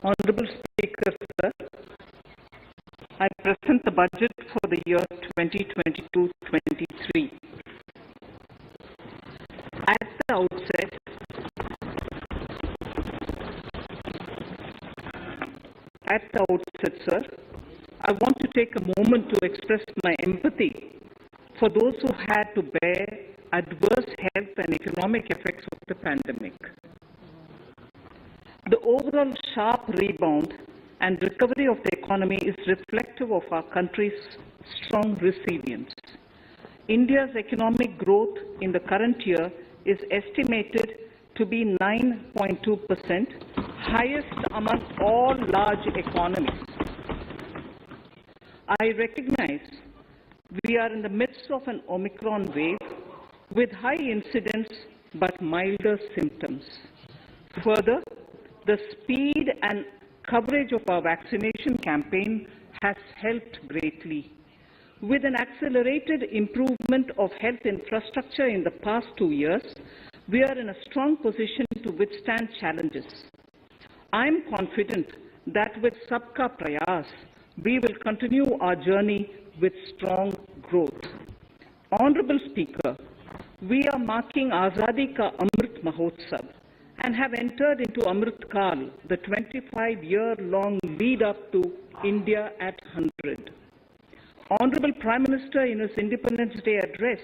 Honorable Speaker, sir, I present the budget for the year 2022-23. At the outset, sir, I want to take a moment to express my empathy for those who had to bear adverse health and economic effects of the pandemic. The overall sharp rebound and recovery of the economy is reflective of our country's strong resilience. India's economic growth in the current year is estimated to be 9.2%, highest among all large economies. I recognize we are in the midst of an Omicron wave with high incidence but milder symptoms. Further, the speed and coverage of our vaccination campaign has helped greatly. With an accelerated improvement of health infrastructure in the past 2 years, we are in a strong position to withstand challenges. I am confident that with Sabka Prayas, we will continue our journey with strong growth. Honorable Speaker, we are marking Azadi Ka Amrit Mahotsav and have entered into Amrit Kal, the 25-year-long lead-up to India at 100. Honorable Prime Minister, in his Independence Day address,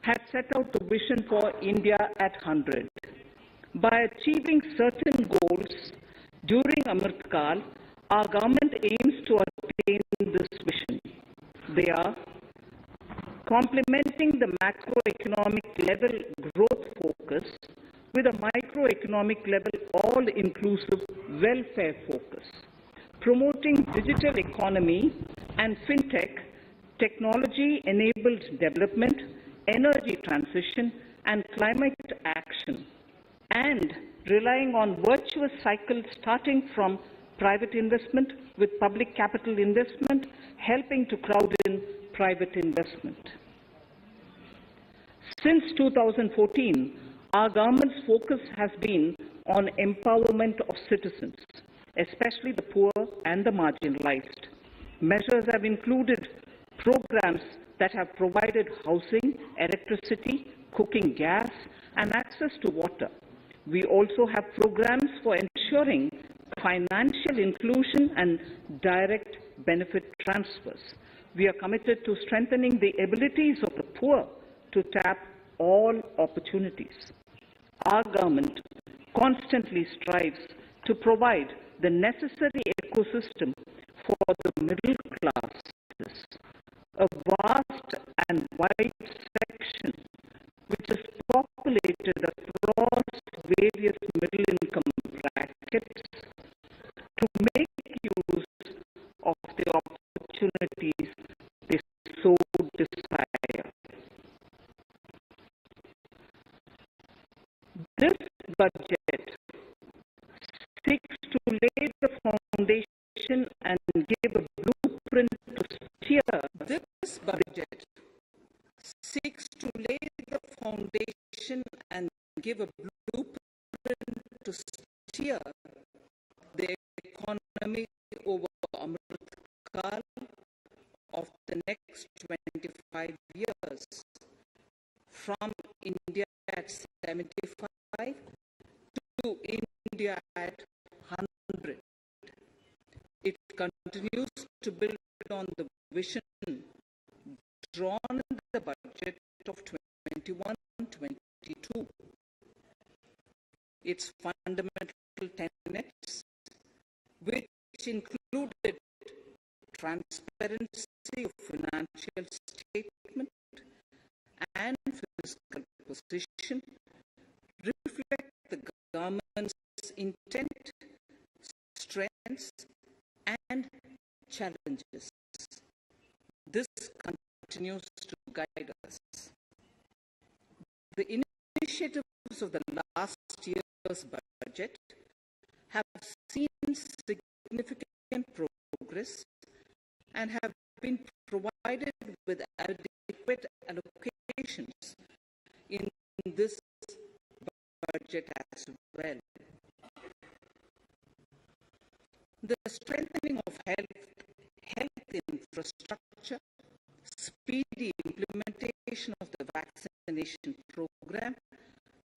had set out the vision for India at 100. By achieving certain goals during Amrit Kal, our government aims to attain this vision. They are complementing the macroeconomic level growth focus with a microeconomic level all-inclusive welfare focus, promoting digital economy and fintech, technology-enabled development, energy transition, and climate action, and relying on virtuous cycles starting from private investment with public capital investment, helping to crowd in private investment. Since 2014, our government's focus has been on empowerment of citizens, especially the poor and the marginalized. Measures have included programs that have provided housing, electricity, cooking gas, and access to water. We also have programs for ensuring financial inclusion and direct benefit transfers. We are committed to strengthening the abilities of the poor to tap all opportunities. Our government constantly strives to provide the necessary ecosystem for the middle classes, a vast and wide section which is populated across various middle-income brackets to make use of the opportunities they so desire. This budget seeks to lay the foundation and give a blueprint to steer. This budget seeks to lay the foundation and give a blueprint to steer the economy over Amrit Kal of the next 25 years, from India at 75 to India at 100. It continues to build on the vision drawn in the budget of 21-22. Its fundamental tenets, which included transparency of financial statement and fiscal position, reflect the government's intent, strengths, and challenges. This continues to guide us. The initiatives of the last year's budget have seen significant progress and have been provided with adequate allocations in this budget as well. the strengthening of health infrastructure, speedy implementation of the vaccination program,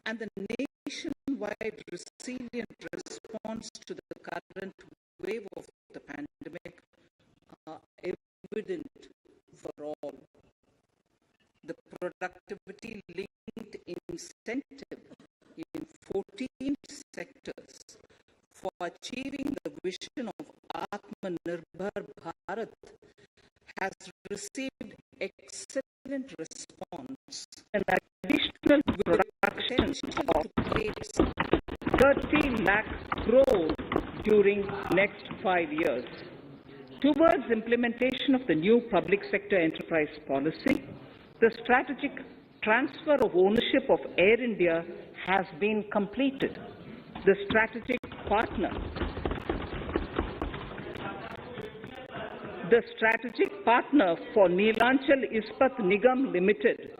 and the nationwide resilient response to the current wave of the pandemic are evident for all. The productivity-linked incentive in 14 sectors for achieving the vision of Atmanirbhar Bharat has received excellent response. An additional production of 30 lakh crores during next 5 years. Towards implementation of the new public sector enterprise policy, the strategic transfer of ownership of Air India has been completed. The strategic partner for Neelachal Ispat Nigam Limited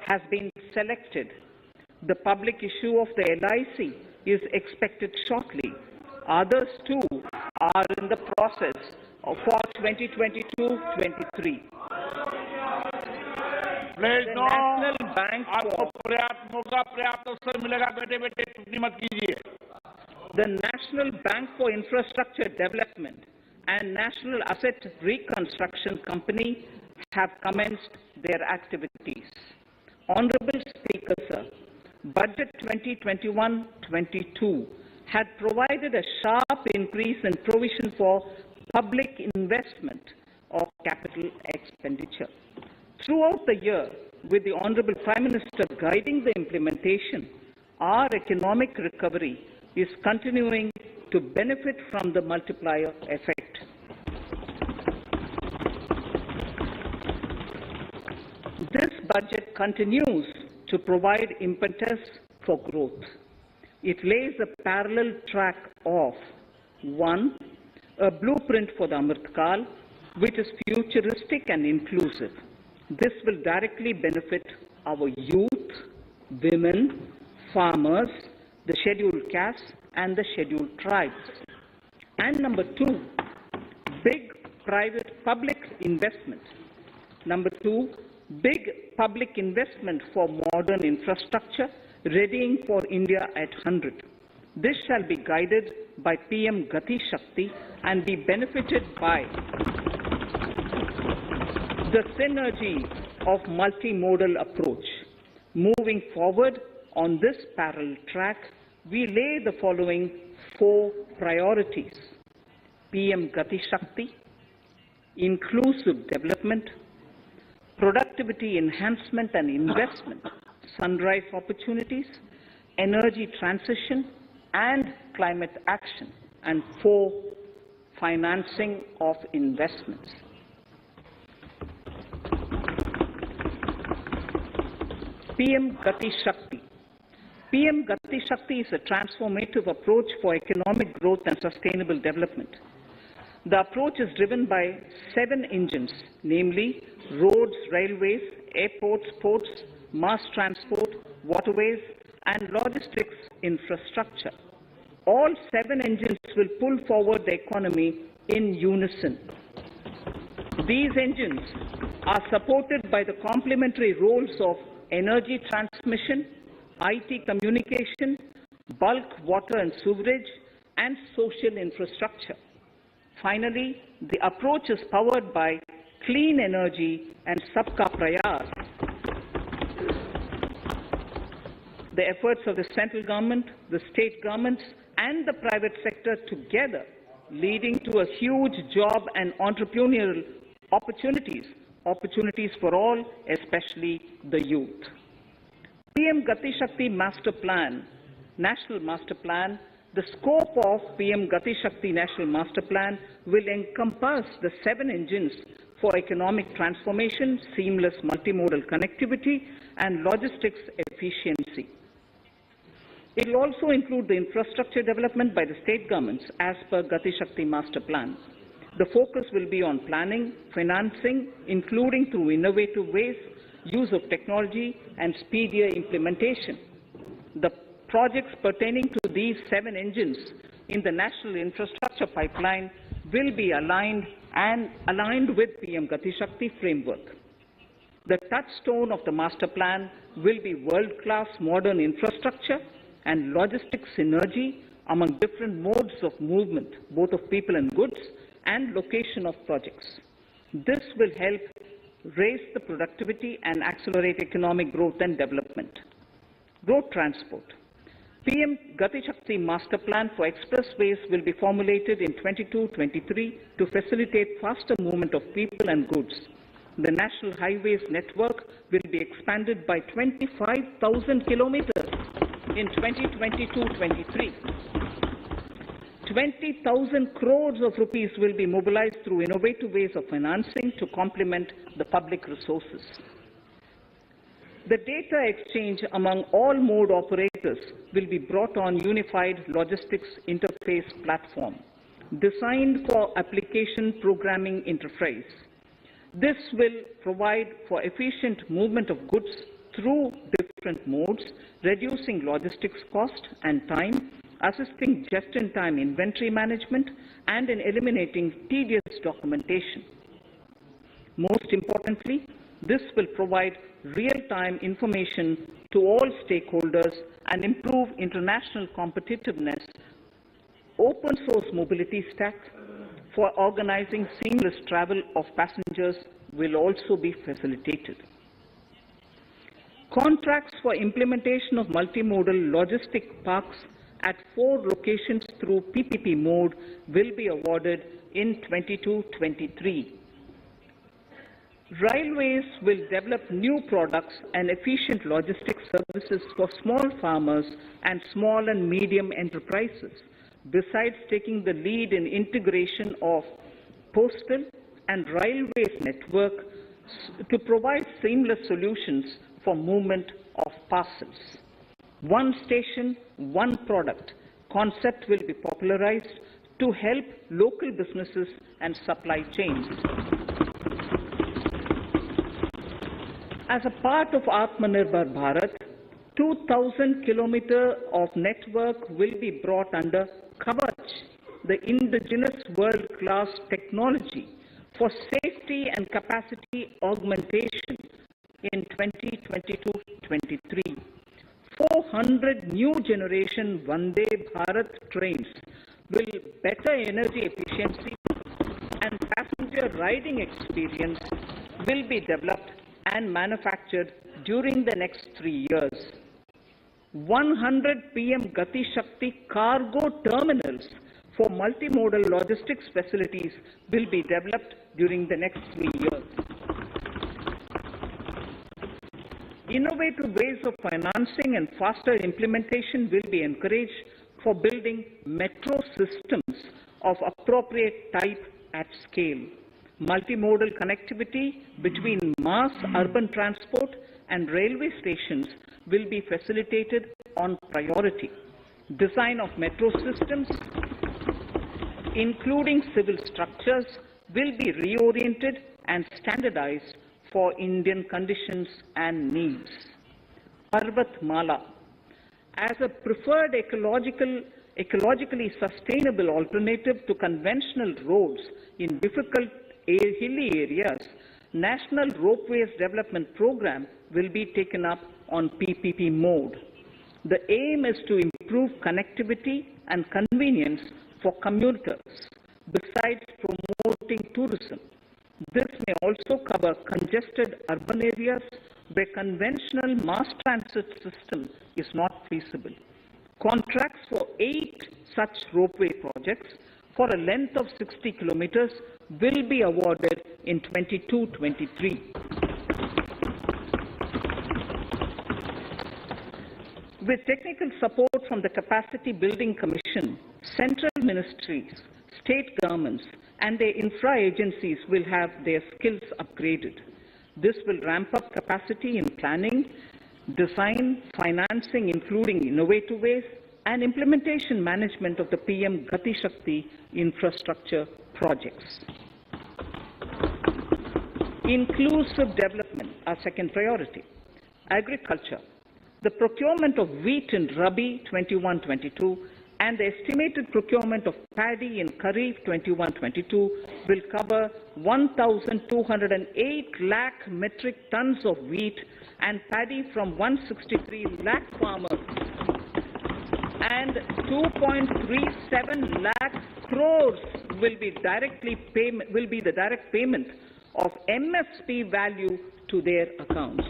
has been selected. The public issue of the LIC is expected shortly. Others too are in the process for 2022-23. The National Bank The National Bank for Infrastructure Development and National Asset Reconstruction Company have commenced their activities. Honorable Speaker, sir, Budget 2021-22 had provided a sharp increase in provision for public investment of capital expenditure. Throughout the year, with the Honorable Prime Minister guiding the implementation, our economic recovery is continuing to benefit from the multiplier effect. This budget continues to provide impetus for growth. It lays a parallel track of 1. A blueprint for the Amrit Kal, which is futuristic and inclusive. This will directly benefit our youth, women, farmers, the scheduled castes, and the scheduled tribes. And number 2, big private public investment. Number 2, big public investment for modern infrastructure, readying for India at 100. This shall be guided by PM Gati Shakti and be benefited by the synergy of multimodal approach. Moving forward on this parallel track, we lay the following 4 priorities: PM Gati Shakti, inclusive development, productivity enhancement and investment, sunrise opportunities, energy transition, and climate action, and 4, financing of investments. PM Gati Shakti. PM Gati Shakti is a transformative approach for economic growth and sustainable development. The approach is driven by 7 engines, namely roads, railways, airports, ports, mass transport, waterways, and logistics infrastructure. All 7 engines will pull forward the economy in unison. These engines are supported by the complementary roles of energy transmission, IT communication, bulk water and sewerage, and social infrastructure. Finally, the approach is powered by clean energy and Sabka Prayas. The efforts of the central government, the state governments, and the private sector together, leading to a huge job and entrepreneurial opportunities for all, especially the youth. PM Gati Shakti Master Plan, National Master Plan. The scope of PM Gati Shakti National Master Plan will encompass the 7 engines for economic transformation, seamless multimodal connectivity, and logistics efficiency. It will also include the infrastructure development by the state governments as per Gati Shakti Master Plan. The focus will be on planning, financing, including through innovative ways, use of technology, and speedier implementation. The projects pertaining to these 7 engines in the national infrastructure pipeline will be aligned with PM Gati Shakti framework. The touchstone of the master plan will be world-class modern infrastructure and logistics synergy among different modes of movement, both of people and goods, and location of projects. This will help raise the productivity and accelerate economic growth and development. Road transport. PM Gati Shakti Master Plan for expressways will be formulated in 22-23 to facilitate faster movement of people and goods. The National Highways network will be expanded by 25,000 kilometers in 2022-23. 20,000 crores of rupees will be mobilized through innovative ways of financing to complement the public resources. The data exchange among all mode operators will be brought on unified logistics interface platform, designed for application programming interface. This will provide for efficient movement of goods through different modes, reducing logistics cost and time, assisting just-in-time inventory management, and in eliminating tedious documentation. Most importantly, this will provide real-time information to all stakeholders and improve international competitiveness. Open source mobility stack for organizing seamless travel of passengers will also be facilitated. Contracts for implementation of multimodal logistic parks at 4 locations through PPP mode will be awarded in 22-23. Railways will develop new products and efficient logistics services for small farmers and small and medium enterprises, besides taking the lead in integration of postal and railways network to provide seamless solutions for movement of parcels. One station, one product concept will be popularized to help local businesses and supply chains. As a part of Atmanirbhar Bharat, 2,000 kilometers of network will be brought under Kavach, the indigenous world-class technology for safety and capacity augmentation in 2022-23. 400 new generation Vande Bharat trains will better energy efficiency and passenger riding experience will be developed and manufactured during the next 3 years. 100 PM Gati Shakti cargo terminals for multimodal logistics facilities will be developed during the next 3 years. Innovative ways of financing and faster implementation will be encouraged for building metro systems of appropriate type at scale. Multimodal connectivity between mass urban transport and railway stations will be facilitated on priority. Design of metro systems, including civil structures, will be reoriented and standardized for Indian conditions and needs. Parvatmala. As a preferred ecologically sustainable alternative to conventional roads in difficult hilly areas, National Ropeways Development Program will be taken up on PPP mode. The aim is to improve connectivity and convenience for commuters, besides promoting tourism. This may also cover congested urban areas where conventional mass transit system is not feasible. Contracts for 8 such ropeway projects for a length of 60 kilometers will be awarded in 22-23. With technical support from the Capacity Building Commission, central ministries, state governments, and their infra agencies will have their skills upgraded. This will ramp up capacity in planning, design, financing, including innovative ways, and implementation management of the PM Gati Shakti infrastructure projects. Inclusive development, our second priority. Agriculture. The procurement of wheat in Rabi 21-22 and the estimated procurement of paddy in Kharif 21-22 will cover 1,208 lakh metric tons of wheat and paddy from 163 lakh farmers, and 2.37 lakh crores will be the direct payment of MSP value to their accounts.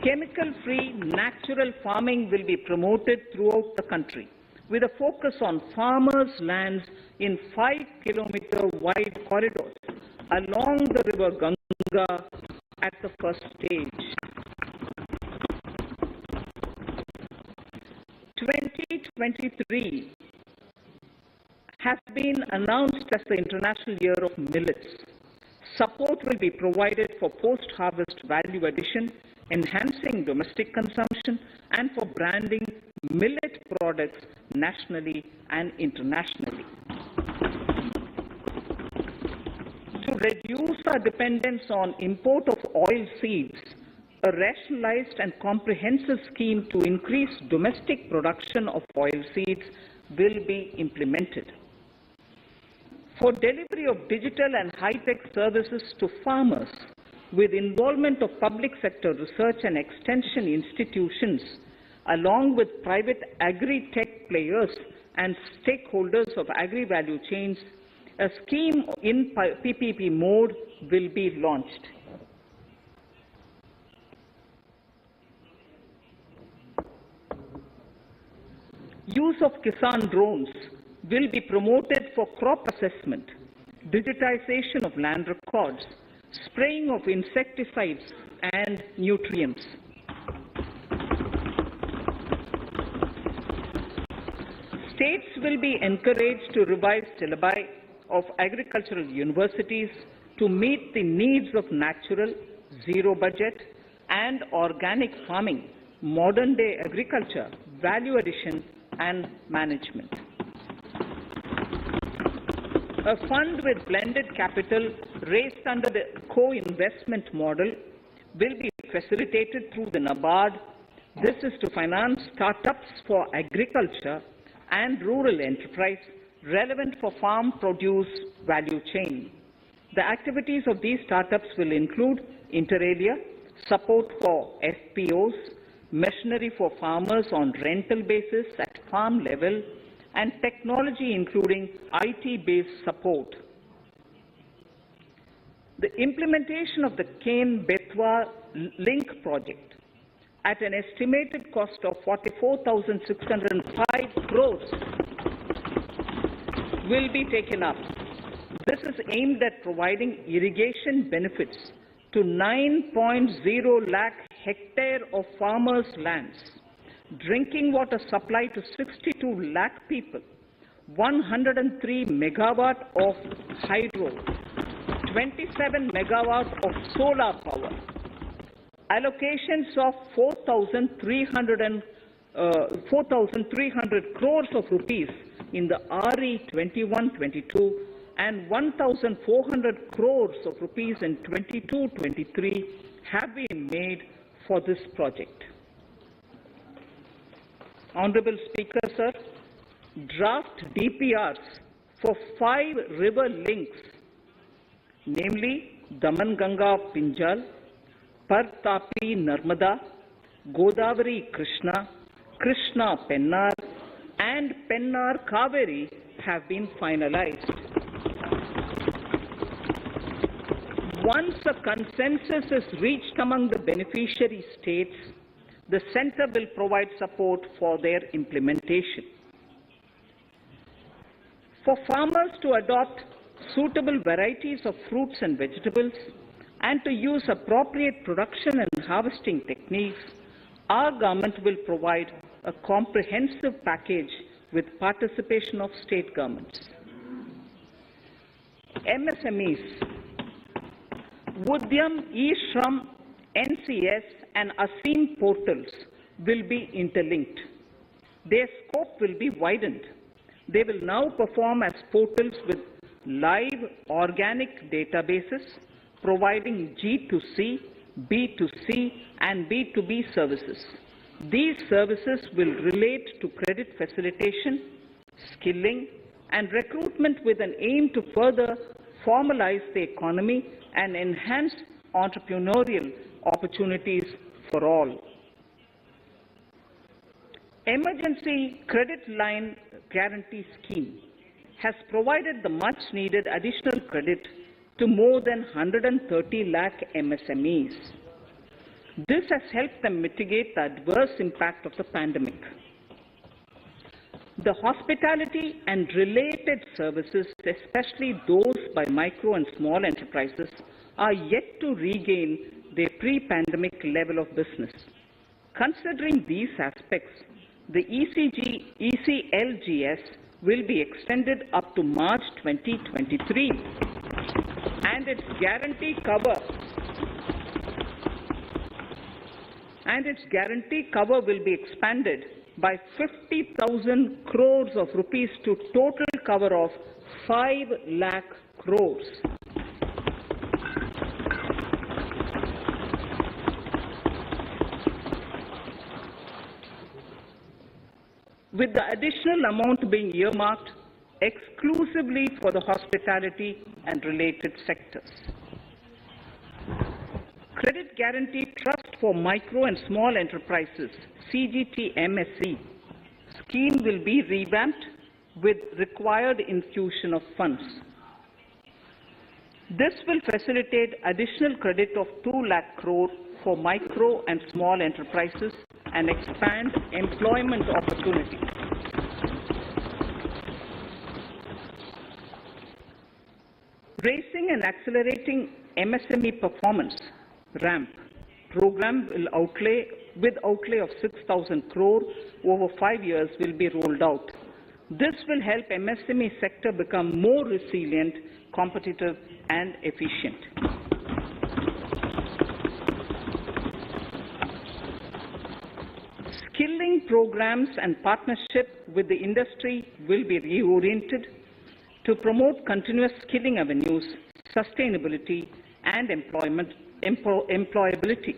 Chemical-free natural farming will be promoted throughout the country, with a focus on farmers' lands in 5-kilometer wide corridors along the river Ganga at the first stage. 2023 has been announced as the International Year of Millets. Support will be provided for post-harvest value addition, enhancing domestic consumption, and for branding millet products nationally and internationally. To reduce our dependence on import of oil seeds, a rationalized and comprehensive scheme to increase domestic production of oil seeds will be implemented. For delivery of digital and high-tech services to farmers, with involvement of public sector research and extension institutions, along with private agri-tech players and stakeholders of agri-value chains, a scheme in PPP mode will be launched. Use of Kisan drones will be promoted for crop assessment, digitization of land records, spraying of insecticides and nutrients. States will be encouraged to revise syllabi of agricultural universities to meet the needs of natural, zero budget and organic farming, modern day agriculture, value addition and management. A fund with blended capital raised under the co-investment model will be facilitated through the NABARD. This is to finance startups for agriculture and rural enterprise relevant for farm produce value chain. The activities of these startups will include inter alia, support for FPOs, machinery for farmers on rental basis at farm level, and technology including IT-based support. The implementation of the Ken-Betwa link project at an estimated cost of 44,605 crores will be taken up. This is aimed at providing irrigation benefits to 9.0 lakh hectare of farmers' lands, drinking water supply to 62 lakh people, 103 megawatt of hydro, 27 megawatt of solar power, allocations of 4,300 crores of rupees in the RE 21-22 and 1,400 crores of rupees in 22-23 have been made for this project. Honorable Speaker, sir, draft DPRs for 5 river links, namely Daman-Ganga Pinjal, Par-Tapi Narmada, Godavari Krishna, Krishna Pennar, and Pennar Kaveri have been finalized. Once a consensus is reached among the beneficiary states, the Centre will provide support for their implementation. For farmers to adopt suitable varieties of fruits and vegetables and to use appropriate production and harvesting techniques, our government will provide a comprehensive package with participation of state governments. MSMEs, Udyam, eShram, NCS and ASEEM portals will be interlinked. Their scope will be widened. They will now perform as portals with live organic databases, providing G2C, B2C and B2B services. These services will relate to credit facilitation, skilling, and recruitment with an aim to further formalize the economy and enhance entrepreneurial opportunities for all. Emergency Credit Line Guarantee Scheme has provided the much-needed additional credit to more than 130 lakh MSMEs. This has helped them mitigate the adverse impact of the pandemic. The hospitality and related services, especially those by micro and small enterprises, are yet to regain their pre-pandemic level of business. Considering these aspects, the ECLGS will be extended up to March 2023, and its guarantee cover will be expanded by 50,000 crores of rupees to total cover of 5 lakh crores. With the additional amount being earmarked exclusively for the hospitality and related sectors. Credit Guarantee Trust for Micro and Small Enterprises, CGTMSE, scheme will be revamped with required infusion of funds. This will facilitate additional credit of 2 lakh crore for micro and small enterprises and expand employment opportunities. Raising and Accelerating MSME Performance (RAMP) program with outlay of 6,000 crore over 5 years will be rolled out. This will help MSME sector become more resilient, competitive, and efficient. Skilling programs and partnership with the industry will be reoriented to promote continuous skilling avenues, sustainability, and employability.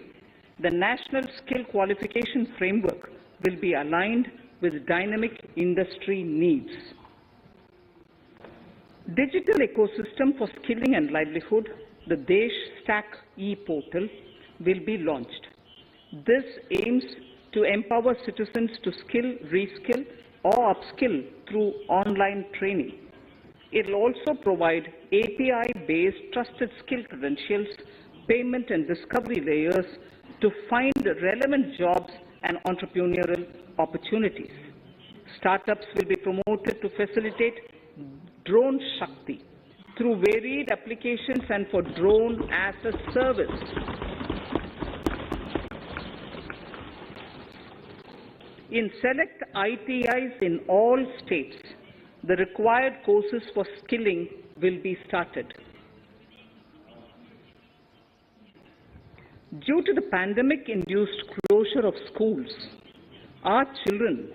The National Skill Qualification Framework will be aligned with dynamic industry needs. Digital ecosystem for skilling and livelihood, the Desh Stack e-portal, will be launched. This aims to empower citizens to skill, reskill, or upskill through online training. It will also provide API-based trusted skill credentials, payment and discovery layers to find relevant jobs and entrepreneurial opportunities. Startups will be promoted to facilitate Drone Shakti through varied applications and for drone as a service. In select ITIs in all states, the required courses for skilling will be started. Due to the pandemic-induced closure of schools, our children,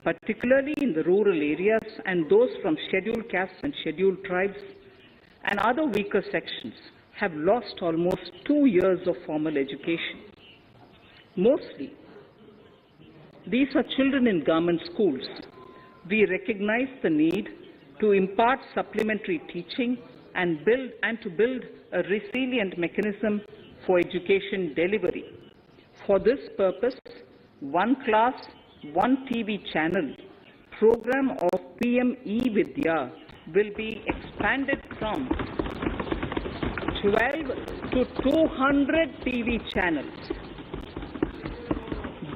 particularly in the rural areas and those from scheduled castes and scheduled tribes and other weaker sections, have lost almost 2 years of formal education. Mostly, these are children in government schools. We recognize the need to impart supplementary teaching and to build a resilient mechanism for education delivery. For this purpose, One Class, One TV channel program of PM E-Vidya will be expanded from 12 to 200 TV channels.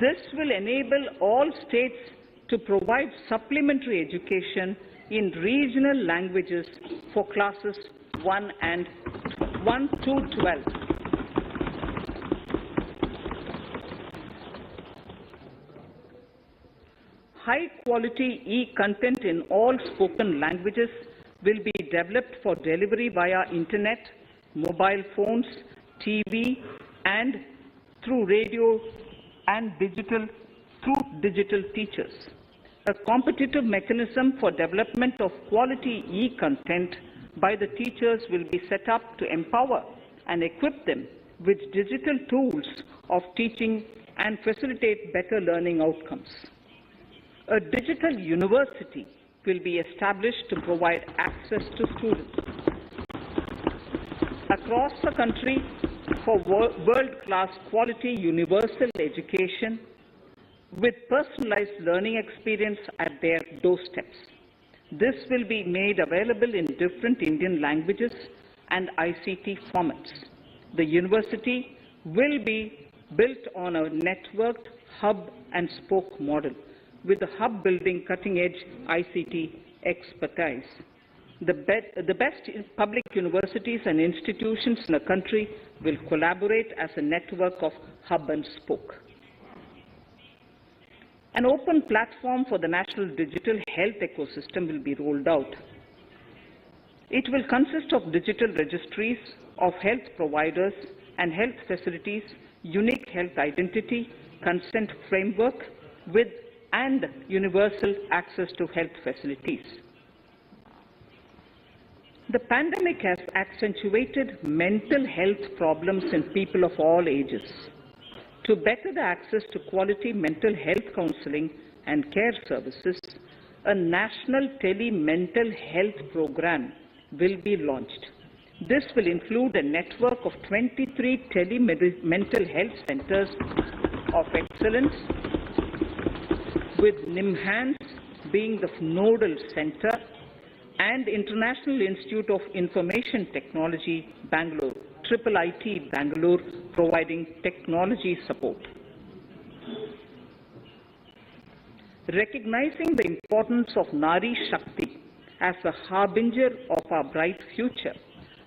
This will enable all states to provide supplementary education in regional languages for classes 1 to 12. High-quality e-content in all spoken languages will be developed for delivery via internet, mobile phones, TV, and through radio and digital teachers. A competitive mechanism for development of quality e-content by the teachers will be set up to empower and equip them with digital tools of teaching and facilitate better learning outcomes. A digital university will be established to provide access to students across the country for world-class quality universal education with personalized learning experience at their doorsteps. This will be made available in different Indian languages and ICT formats. The university will be built on a networked hub and spoke model, with the hub building cutting-edge ICT expertise. The best public universities and institutions in the country will collaborate as a network of hub and spoke. An open platform for the national digital health ecosystem will be rolled out. It will consist of digital registries of health providers and health facilities, unique health identity, consent framework, and universal access to health facilities. The pandemic has accentuated mental health problems in people of all ages. To better the access to quality mental health counseling and care services, a national Tele mental health program will be launched. This will include a network of 23 Tele mental health centers of excellence, with NIMHANS being the nodal center and International Institute of Information Technology, Bangalore, IIIT Bangalore, providing technology support. Recognizing the importance of Nari Shakti as a harbinger of our bright future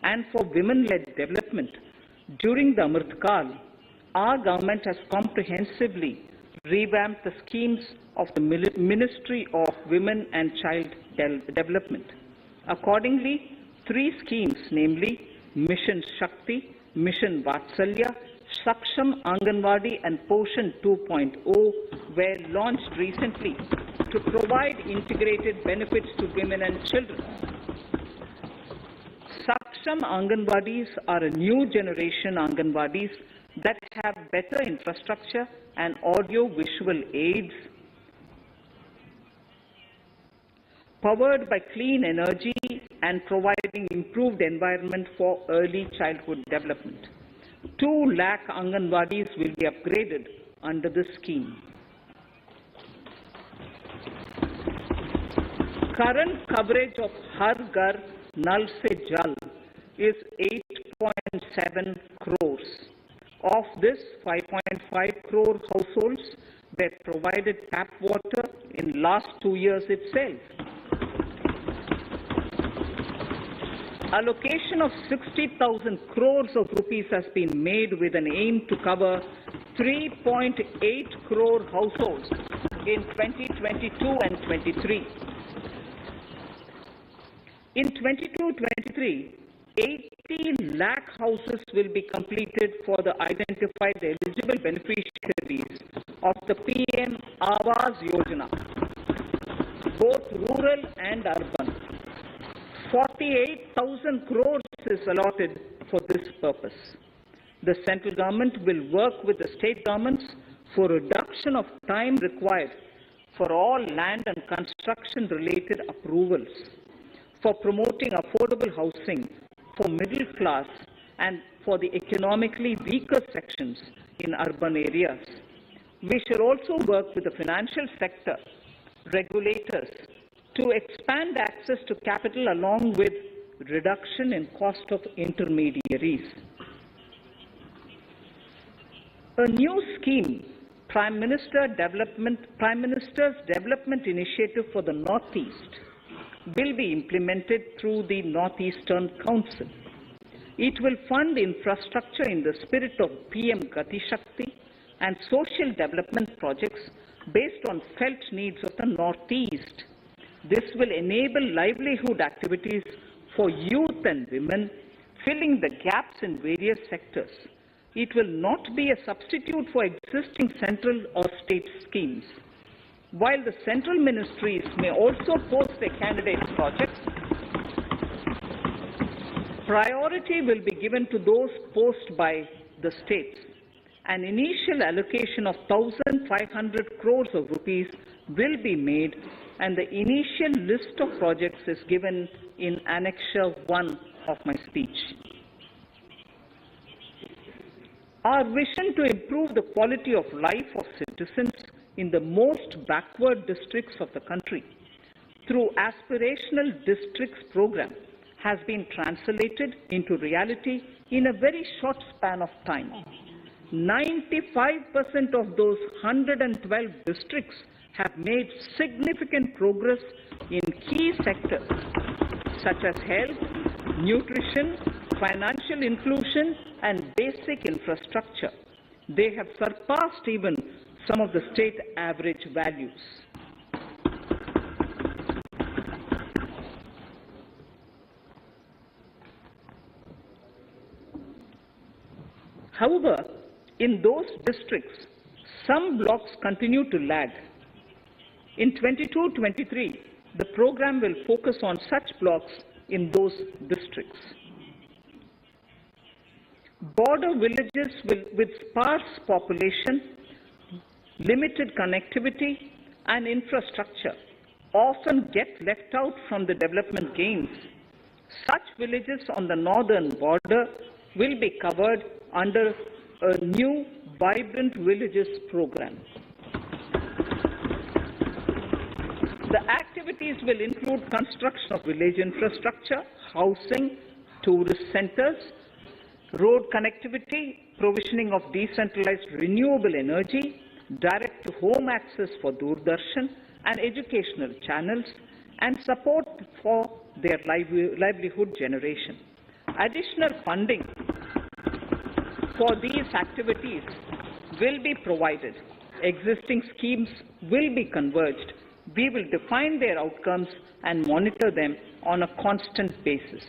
and for women-led development, during the Amritkal, our government has comprehensively revamped the schemes of the Ministry of Women and Child Development. Accordingly, 3 schemes, namely Mission Shakti, Mission Vatsalya, Saksham Anganwadi and Poshan 2.0 were launched recently to provide integrated benefits to women and children. Saksham Anganwadis are a new generation Anganwadis that have better infrastructure and audio-visual aids, powered by clean energy and providing improved environment for early childhood development. 2 lakh Anganwadis will be upgraded under this scheme. Current coverage of Har Ghar Nal Se Jal is 8.7 crores. Of this, 5.5 crore households were provided tap water in last 2 years itself. Allocation of 60,000 crores of rupees has been made with an aim to cover 3.8 crore households in 2022 and 23. In 22-23, 80 lakh houses will be completed for the identified eligible beneficiaries of the PM Awas Yojana, both rural and urban. 48,000 crores is allotted for this purpose. The central government will work with the state governments for reduction of time required for all land and construction-related approvals, for promoting affordable housing for middle class and for the economically weaker sections in urban areas. We should also work with the financial sector, regulators, to expand access to capital along with reduction in cost of intermediaries. A new scheme, Prime Minister's Development Initiative for the Northeast, will be implemented through the Northeastern Council. It will fund infrastructure in the spirit of PM Gati Shakti and social development projects based on felt needs of the Northeast. This will enable livelihood activities for youth and women, filling the gaps in various sectors. It will not be a substitute for existing central or state schemes. While the central ministries may also post their candidate projects, priority will be given to those posted by the states. an initial allocation of 1,500 crores of rupees will be made, and the initial list of projects is given in Annexure 1 of my speech. Our vision to improve the quality of life of citizens in the most backward districts of the country through Aspirational Districts program has been translated into reality in a very short span of time. 95% of those 112 districts have made significant progress in key sectors such as health, nutrition, financial inclusion, and basic infrastructure. They have surpassed even some of the state average values. However, in those districts, some blocks continue to lag. In 22-23, the program will focus on such blocks in those districts. Border villages with sparse population, limited connectivity, and infrastructure often get left out from the development gains. Such villages on the northern border will be covered under a new Vibrant Villages program. The activities will include construction of village infrastructure, housing, tourist centers, road connectivity, provisioning of decentralized renewable energy, direct-to-home access for Doordarshan and educational channels, and support for their livelihood generation. Additional funding for these activities will be provided. Existing schemes will be converged. We will define their outcomes and monitor them on a constant basis.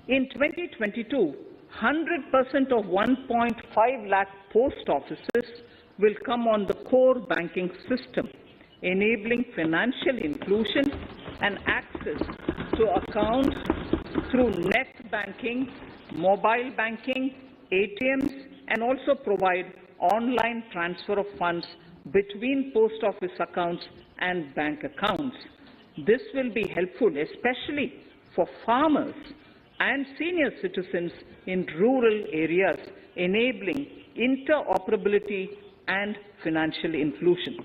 In 2022, 100% of 1.5 lakh post offices will come on the core banking system, enabling financial inclusion and access to accounts through net banking, mobile banking, ATMs, and also provide online transfer of funds between post office accounts and bank accounts. This will be helpful, especially for farmers and senior citizens in rural areas, enabling interoperability and financial inclusion.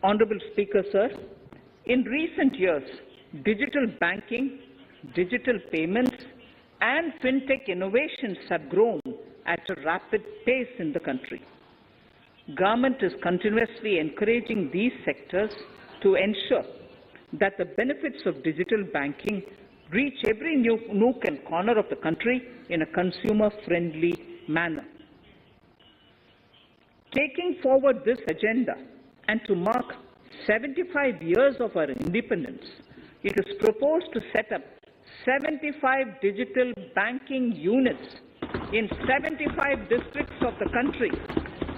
Honorable Speaker, sir, in recent years, digital banking, digital payments, and fintech innovations have grown at a rapid pace in the country. Government is continuously encouraging these sectors to ensure that the benefits of digital banking reach every nook and corner of the country in a consumer-friendly manner. Taking forward this agenda and to mark 75 years of our independence, it is proposed to set up 75 digital banking units in 75 districts of the country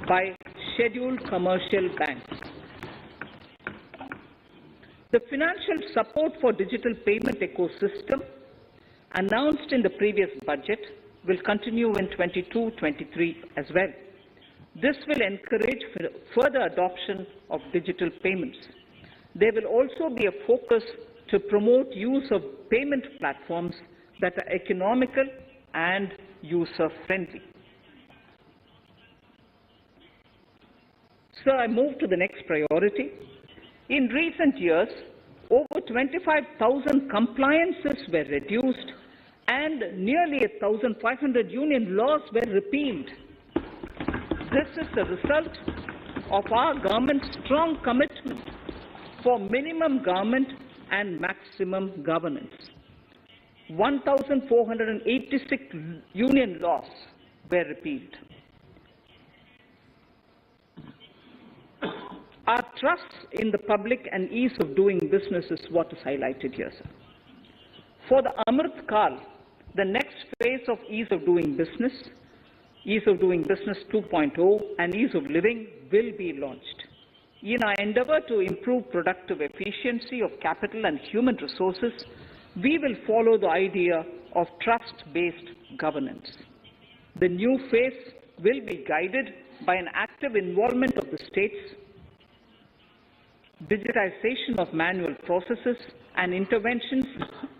by scheduled commercial banks. The financial support for digital payment ecosystem announced in the previous budget will continue in 22-23 as well. This will encourage further adoption of digital payments. There will also be a focus to promote use of payment platforms that are economical and user-friendly. So I move to the next priority. In recent years, over 25,000 compliances were reduced and nearly 1,500 union laws were repealed. This is the result of our government's strong commitment for minimum government and maximum governance. 1,486 union laws were repealed. Our trust in the public and ease of doing business is what is highlighted here, sir. For the Amrit Kal, the next phase of ease of doing business 2.0 and ease of living will be launched. In our endeavor to improve productive efficiency of capital and human resources, we will follow the idea of trust-based governance. The new phase will be guided by an active involvement of the states, digitization of manual processes and interventions,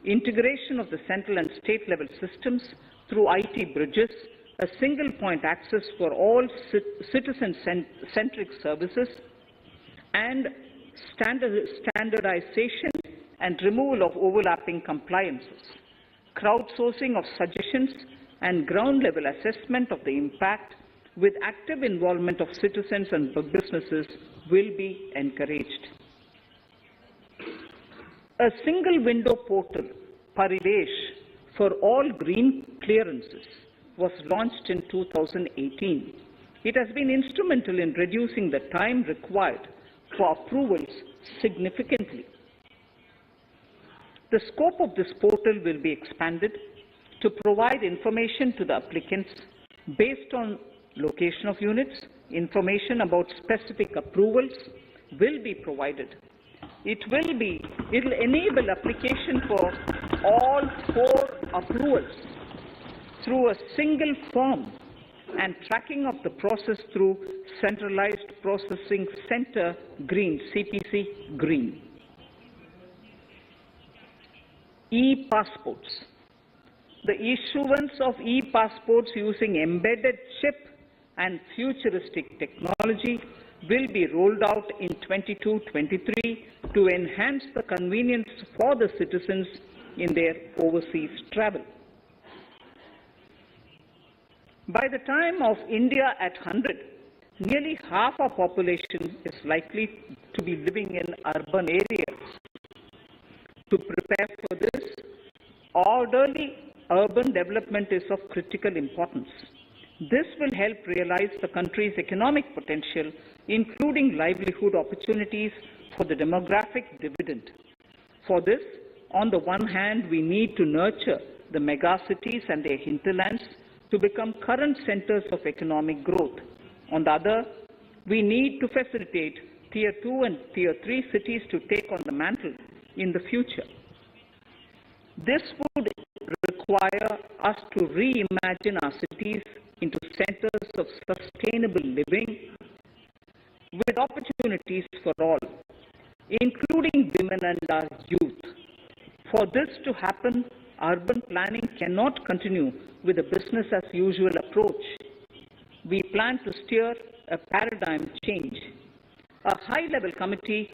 integration of the central and state-level systems through IT bridges, a single-point access for all citizen-centric services, and standardization and removal of overlapping compliances. Crowdsourcing of suggestions and ground-level assessment of the impact with active involvement of citizens and businesses will be encouraged. A single window portal, Parivesh, for all green clearances was launched in 2018. It has been instrumental in reducing the time required for approvals significantly. The scope of this portal will be expanded to provide information to the applicants based on location of units. Information about specific approvals will be provided. It will enable application for all 4 approvals through a single form and tracking of the process through Centralized Processing Center Green, CPC Green. E-passports. The issuance of e-passports using embedded chip and futuristic technology will be rolled out in 22-23 to enhance the convenience for the citizens in their overseas travel. By the time of India at 100, nearly half our population is likely to be living in urban areas. To prepare for this, orderly urban development is of critical importance. This will help realize the country's economic potential, including livelihood opportunities for the demographic dividend. For this, on the one hand, we need to nurture the megacities and their hinterlands to become current centers of economic growth. On the other, we need to facilitate Tier 2 and Tier 3 cities to take on the mantle in the future. This would require us to reimagine our cities into centers of sustainable living with opportunities for all, including women and our youth. For this to happen, urban planning cannot continue with a business-as-usual approach. We plan to steer a paradigm change. A high-level committee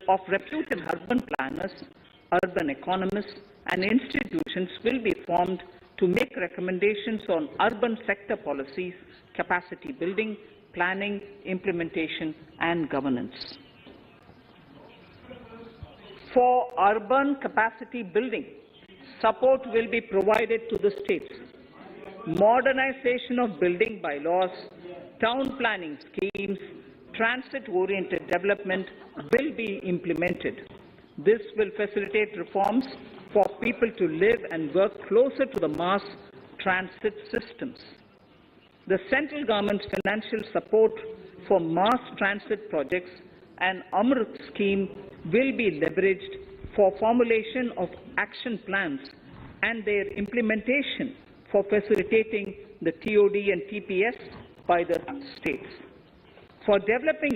of reputed urban planners, urban economists, and institutions will be formed to make recommendations on urban sector policies, capacity building, planning, implementation, and governance. For urban capacity building, support will be provided to the states. Modernization of building bylaws, town planning schemes, transit-oriented development will be implemented. This will facilitate reforms for people to live and work closer to the mass transit systems. The central government's financial support for mass transit projects and Amrit scheme will be leveraged for formulation of action plans and their implementation for facilitating the TOD and TPS by the states. For developing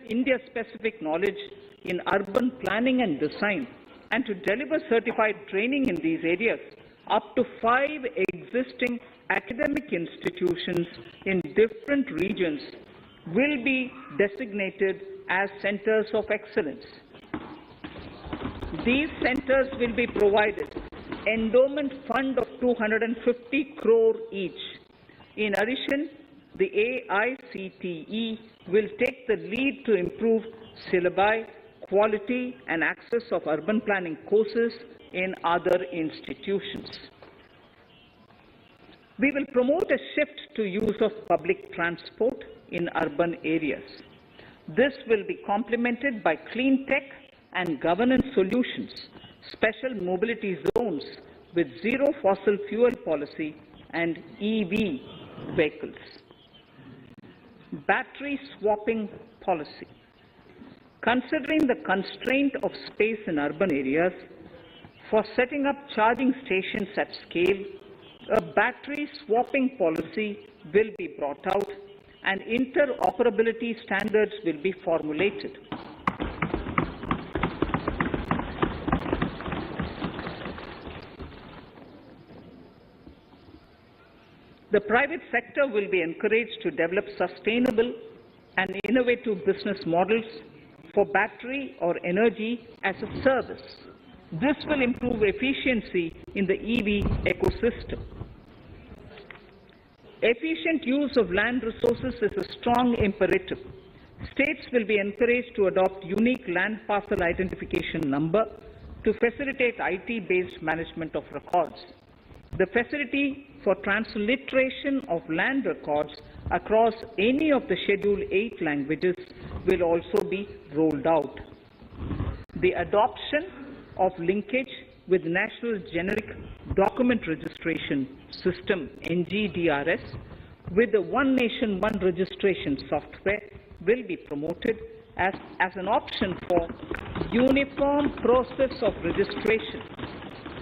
India-specific knowledge in urban planning and design, and to deliver certified training in these areas, up to 5 existing academic institutions in different regions will be designated as centers of excellence. These centers will be provided endowment fund of 250 crore each. In addition, the AICTE will take the lead to improve syllabi, quality and access of urban planning courses in other institutions. We will promote a shift to use of public transport in urban areas. This will be complemented by clean tech and governance solutions, special mobility zones with zero fossil fuel policy and EV vehicles. Battery swapping policy. Considering the constraint of space in urban areas, For setting up charging stations at scale, a battery swapping policy will be brought out and interoperability standards will be formulated. The private sector will be encouraged to develop sustainable and innovative business models for battery or energy as a service. This will improve efficiency in the EV ecosystem. Efficient use of land resources is a strong imperative. States will be encouraged to adopt unique land parcel identification number to facilitate IT-based management of records. The facility for transliteration of land records across any of the Schedule 8 languages will also be rolled out. The adoption of linkage with National Generic Document Registration System (NGDRS) with the One Nation, One Registration software will be promoted as an option for uniform process of registration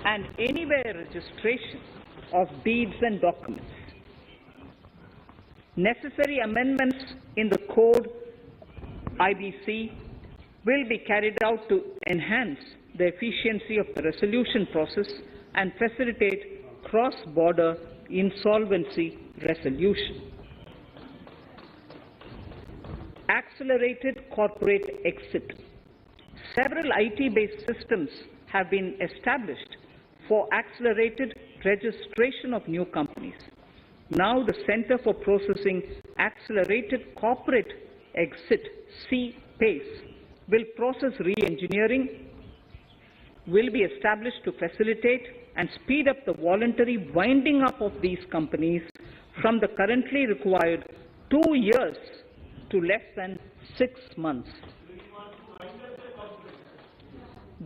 and anywhere registration of deeds and documents. Necessary amendments in the code IBC will be carried out to enhance the efficiency of the resolution process and facilitate cross-border insolvency resolution. Accelerated corporate exit. Several IT-based systems have been established for accelerated registration of new companies. Now the Center for Processing Accelerated Corporate Exit, CPACE, will process re-engineering, will be established to facilitate and speed up the voluntary winding up of these companies from the currently required 2 years to less than 6 months.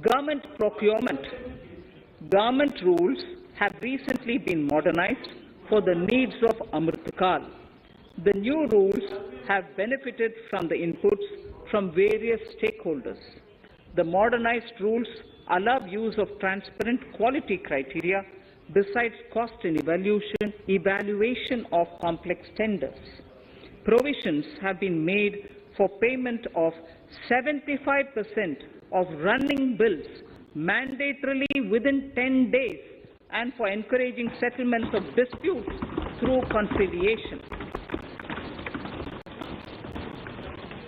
Government procurement. Government rules have recently been modernized for the needs of Amritkal. The new rules have benefited from the inputs from various stakeholders. The modernized rules allow use of transparent quality criteria besides cost and evaluation of complex tenders. Provisions have been made for payment of 75% of running bills mandatorily within 10 days and for encouraging settlements of disputes through conciliation.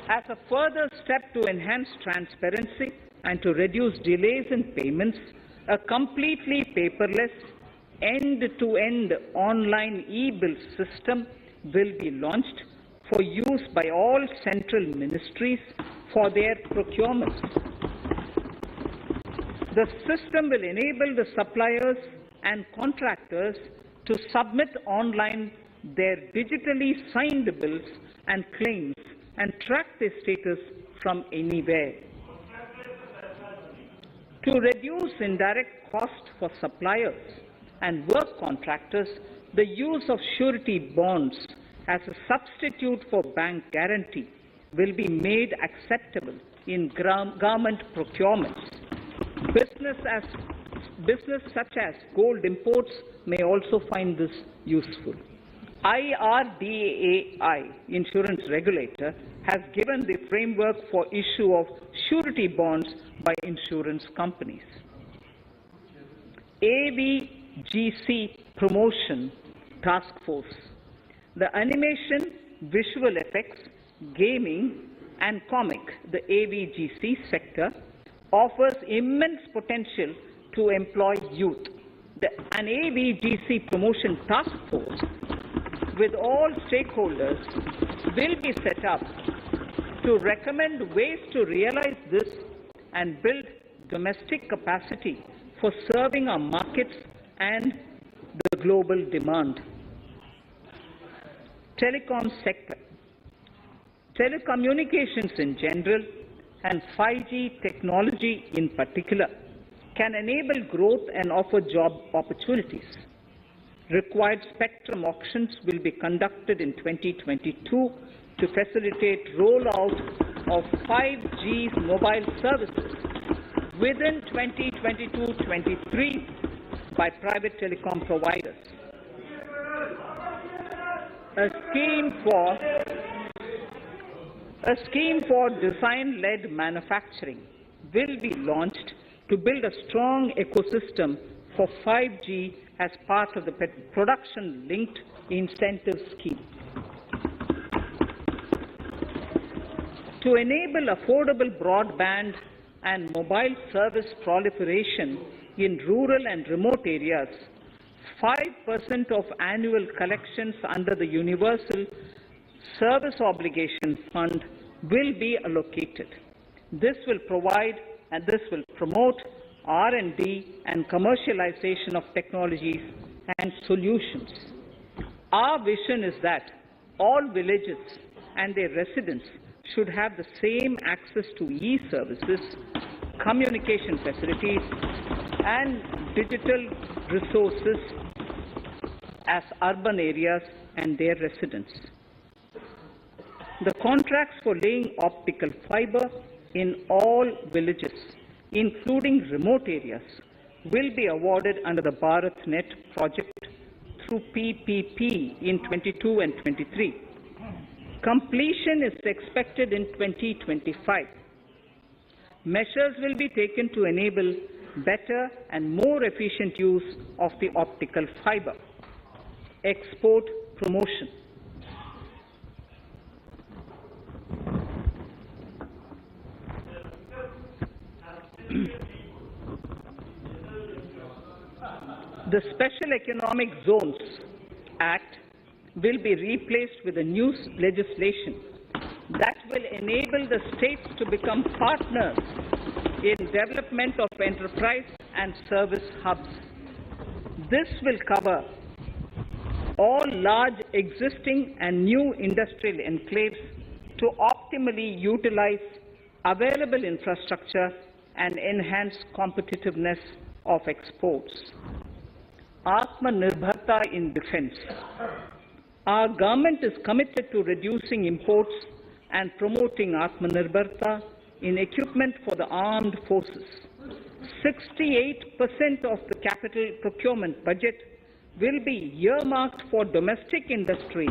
As a further step to enhance transparency and to reduce delays in payments, a completely paperless, end-to-end online e-bill system will be launched for use by all central ministries for their procurements. The system will enable the suppliers and contractors to submit online their digitally signed bills and claims and track their status from anywhere. To reduce indirect cost for suppliers and work contractors, the use of surety bonds as a substitute for bank guarantee will be made acceptable in government procurements. Business such as gold imports may also find this useful. IRDAI, insurance regulator, has given the framework for issue of surety bonds by insurance companies. AVGC Promotion Task Force. The animation, visual effects, gaming and comic, the AVGC sector, offers immense potential to employ youth. An AVGC Promotion Task Force with all stakeholders will be set up to recommend ways to realize this and build domestic capacity for serving our markets and the global demand. Telecom sector. Telecommunications in general and 5G technology in particular can enable growth and offer job opportunities. Required spectrum auctions will be conducted in 2022 to facilitate rollout of 5G mobile services within 2022-23 by private telecom providers. A scheme for design-led manufacturing will be launched to build a strong ecosystem for 5G as part of the production-linked incentive scheme. To enable affordable broadband and mobile service proliferation in rural and remote areas, 5% of annual collections under the Universal Service Obligation Fund will be allocated. This will promote R&D and commercialization of technologies and solutions. Our vision is that all villages and their residents should have the same access to e-services, communication facilities, and digital resources as urban areas and their residents. The contracts for laying optical fiber in all villages, including remote areas, will be awarded under the BharatNet project through PPP in 22 and 23. Completion is expected in 2025. Measures will be taken to enable better and more efficient use of the optical fiber. Export promotion. The Special Economic Zones Act will be replaced with a new legislation that will enable the states to become partners in development of enterprise and service hubs. This will cover all large existing and new industrial enclaves to optimally utilize available infrastructure and enhance competitiveness of exports. Atmanirbharta in defense. Our government is committed to reducing imports and promoting Atmanirbharta in equipment for the armed forces. 68% of the capital procurement budget will be earmarked for domestic industry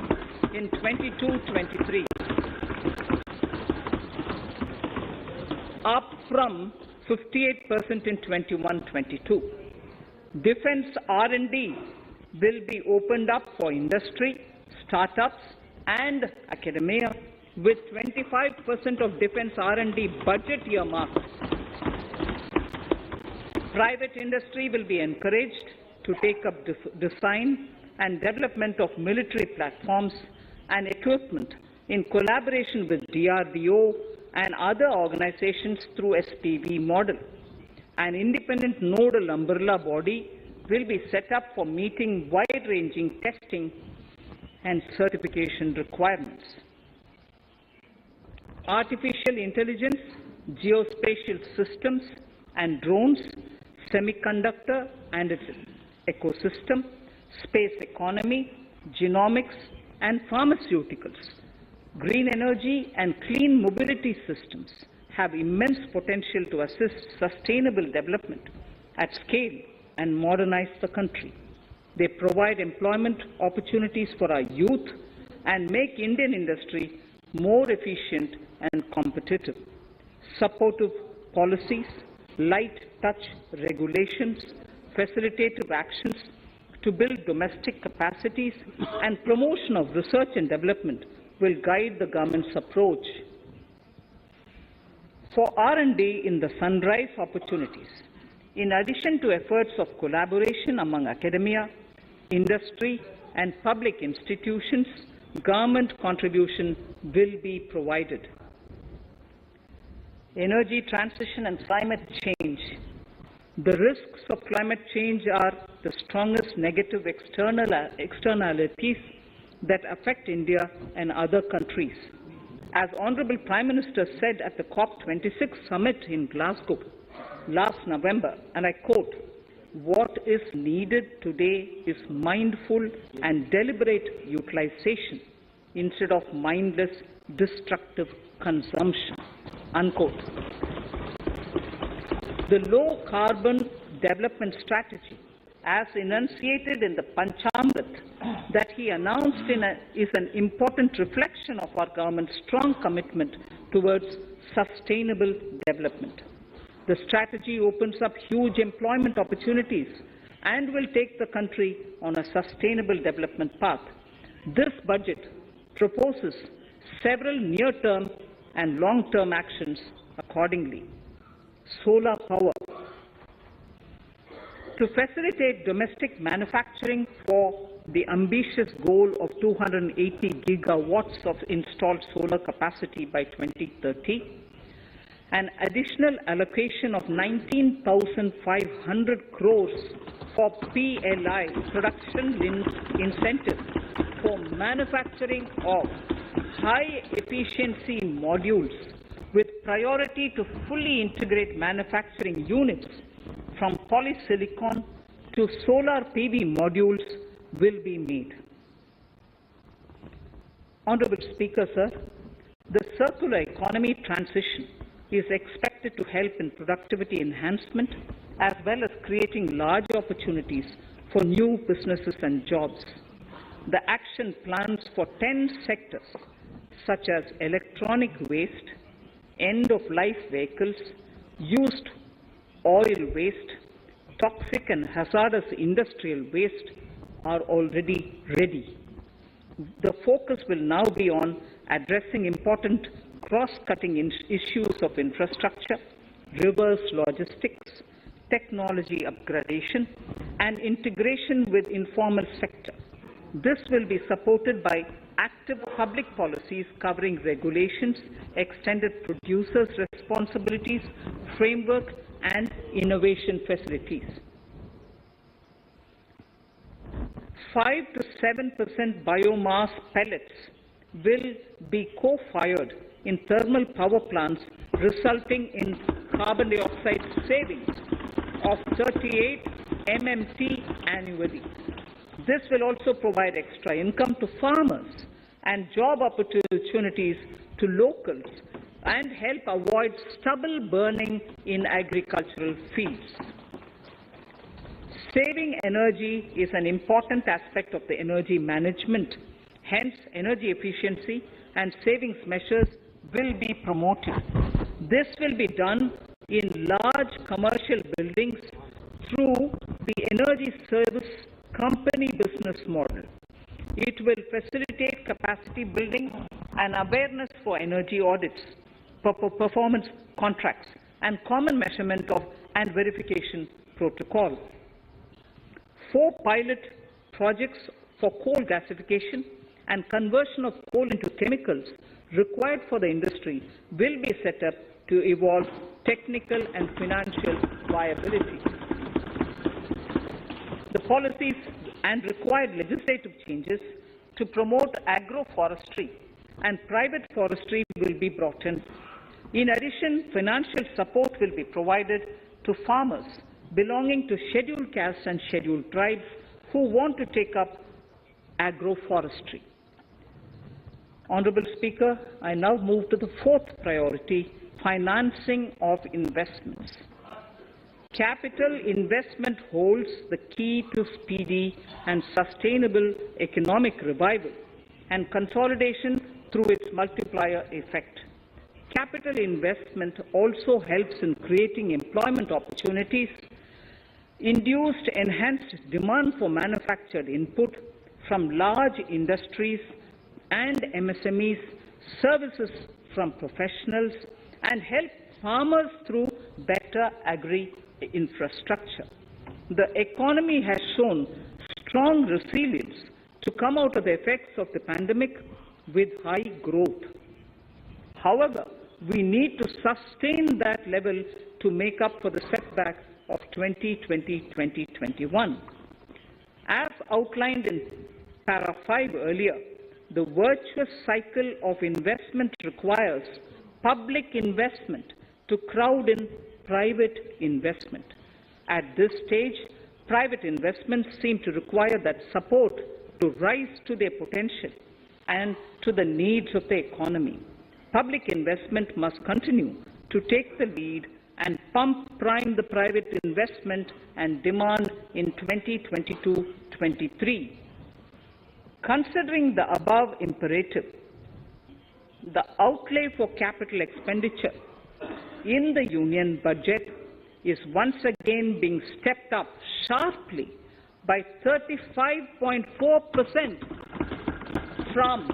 in 22-23, up from 58% in 21-22. Defense R&D will be opened up for industry, startups and academia, with 25% of defense R&D budget earmarked. Private industry will be encouraged to take up design and development of military platforms and equipment in collaboration with DRDO and other organizations through SPV model. An independent nodal umbrella body will be set up for meeting wide-ranging testing and certification requirements. Artificial intelligence, geospatial systems and drones, semiconductor and its ecosystem, space economy, genomics and pharmaceuticals, green energy and clean mobility systems have immense potential to assist sustainable development at scale and modernize the country. They provide employment opportunities for our youth and make Indian industry more efficient and competitive. Supportive policies, light touch regulations, facilitative actions to build domestic capacities and promotion of research and development will guide the government's approach. For R&D in the sunrise opportunities, in addition to efforts of collaboration among academia, industry and public institutions, government contribution will be provided. Energy transition and climate change. The risks of climate change are the strongest negative externalities that affect India and other countries. As Honorable Prime Minister said at the COP26 summit in Glasgow last November, and I quote, "What is needed today is mindful and deliberate utilization instead of mindless, destructive consumption," unquote. The low-carbon development strategy, as enunciated in the Panchamrit that he announced is an important reflection of our government's strong commitment towards sustainable development. The strategy opens up huge employment opportunities and will take the country on a sustainable development path. This budget proposes several near-term and long-term actions accordingly. Solar power. To facilitate domestic manufacturing for the ambitious goal of 280 gigawatts of installed solar capacity by 2030, an additional allocation of 19,500 crores for PLI, production-linked incentives, for manufacturing of high-efficiency modules with priority to fully integrate manufacturing units from polysilicon to solar PV modules will be made. Honourable Speaker, sir, the circular economy transition is expected to help in productivity enhancement as well as creating large opportunities for new businesses and jobs. The action plans for 10 sectors such as electronic waste, end-of-life vehicles, used oil waste, toxic and hazardous industrial waste are already ready. The focus will now be on addressing important cross-cutting issues of infrastructure, reverse logistics, technology upgradation, and integration with informal sector. This will be supported by active public policies covering regulations, extended producers' responsibilities, framework, and innovation facilities. 5 to 7% biomass pellets will be co-fired in thermal power plants, resulting in carbon dioxide savings of 38 MMT annually. This will also provide extra income to farmers and job opportunities to locals and help avoid stubble burning in agricultural fields. Saving energy is an important aspect of the energy management. Hence, energy efficiency and savings measures will be promoted. This will be done in large commercial buildings through the energy service company business model. It will facilitate capacity building and awareness for energy audits, performance contracts, and common measurement of and verification protocol. 4 pilot projects for coal gasification and conversion of coal into chemicals required for the industry will be set up to evolve technical and financial viability. The policies and required legislative changes to promote agroforestry and private forestry will be brought in. In addition, financial support will be provided to farmers belonging to scheduled castes and scheduled tribes who want to take up agroforestry. Honourable Speaker, I now move to the 4th priority, financing of investments. Capital investment holds the key to speedy and sustainable economic revival and consolidation through its multiplier effect. Capital investment also helps in creating employment opportunities, induced enhanced demand for manufactured input from large industries and MSMEs, services from professionals, and help farmers through better agri-infrastructure. The economy has shown strong resilience to come out of the effects of the pandemic with high growth. However, we need to sustain that level to make up for the setback of 2020-2021. As outlined in para 5 earlier, the virtuous cycle of investment requires public investment to crowd in private investment. At this stage, private investments seem to require that support to rise to their potential and to the needs of the economy. Public investment must continue to take the lead and prime the private investment and demand in 2022-23. Considering the above imperative, the outlay for capital expenditure in the Union budget is once again being stepped up sharply by 35.4% from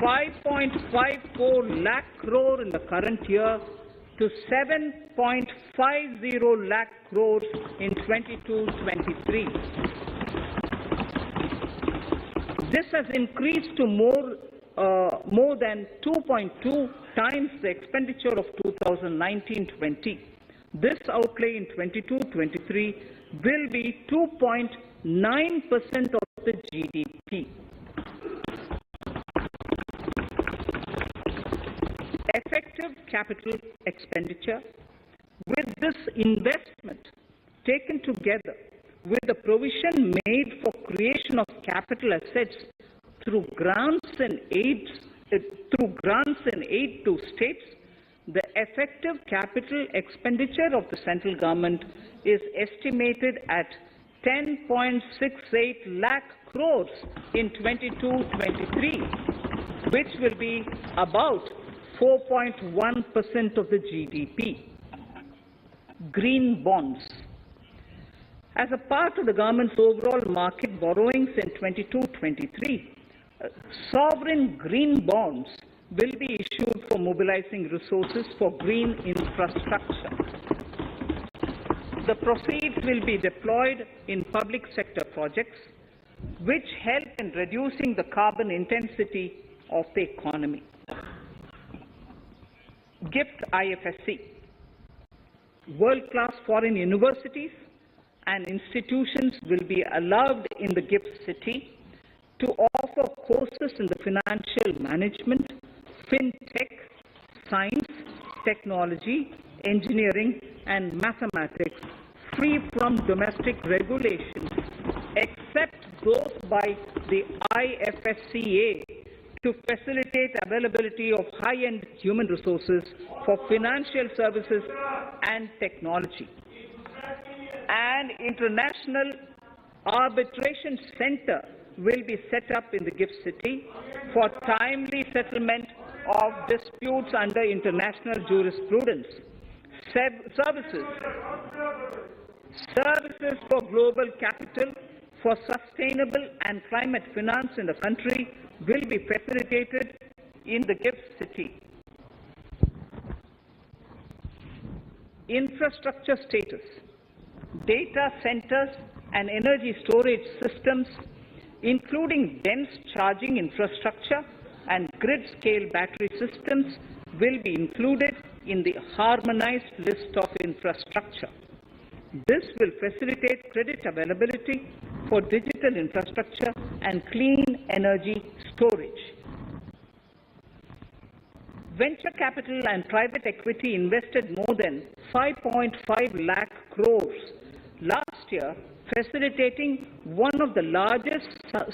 5.54 lakh crore in the current year to 7.50 lakh crores in 22-23. This has increased to more than 2.2 times the expenditure of 2019-20. This outlay in 22-23 will be 2.9% of the GDP. Effective capital expenditure, with this investment taken together with the provision made for creation of capital assets through grants and aid to states, the effective capital expenditure of the central government is estimated at 10.68 lakh crores in 22-23, which will be about 4.1% of the GDP. Green bonds. As a part of the government's overall market borrowings in 22-23, sovereign green bonds will be issued for mobilizing resources for green infrastructure. The proceeds will be deployed in public sector projects, which help in reducing the carbon intensity of the economy. GIFT IFSC. World-class foreign universities and institutions will be allowed in the GIFT city to offer courses in the financial management, fintech, science, technology, engineering, and mathematics, free from domestic regulations, except those by the IFSCA, to facilitate availability of high-end human resources for financial services and technology. An international arbitration center will be set up in the GIFT city for timely settlement of disputes under international jurisprudence. Services for global capital for sustainable and climate finance in the country will be facilitated in the GIFT city. Infrastructure status. Data centers and energy storage systems, including dense charging infrastructure and grid-scale battery systems, will be included in the harmonized list of infrastructure. This will facilitate credit availability for digital infrastructure and clean energy storage. Venture capital and private equity invested more than 5.5 lakh crores last year, facilitating one of the largest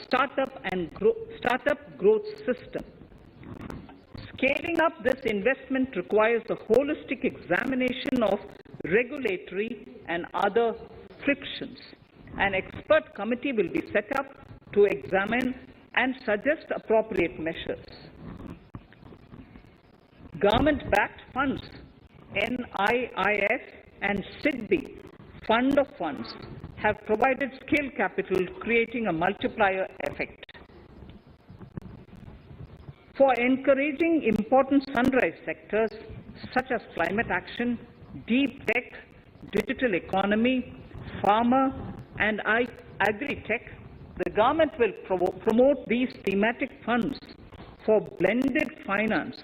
startup growth systems. Scaling up this investment requires a holistic examination of regulatory and other frictions. An expert committee will be set up to examine and suggest appropriate measures. Government-backed funds, NIIF and SIDBI, Fund of Funds, have provided scale capital, creating a multiplier effect. For encouraging important sunrise sectors such as climate action, deep tech, digital economy, pharma, and agri-tech, the government will promote these thematic funds for blended finance,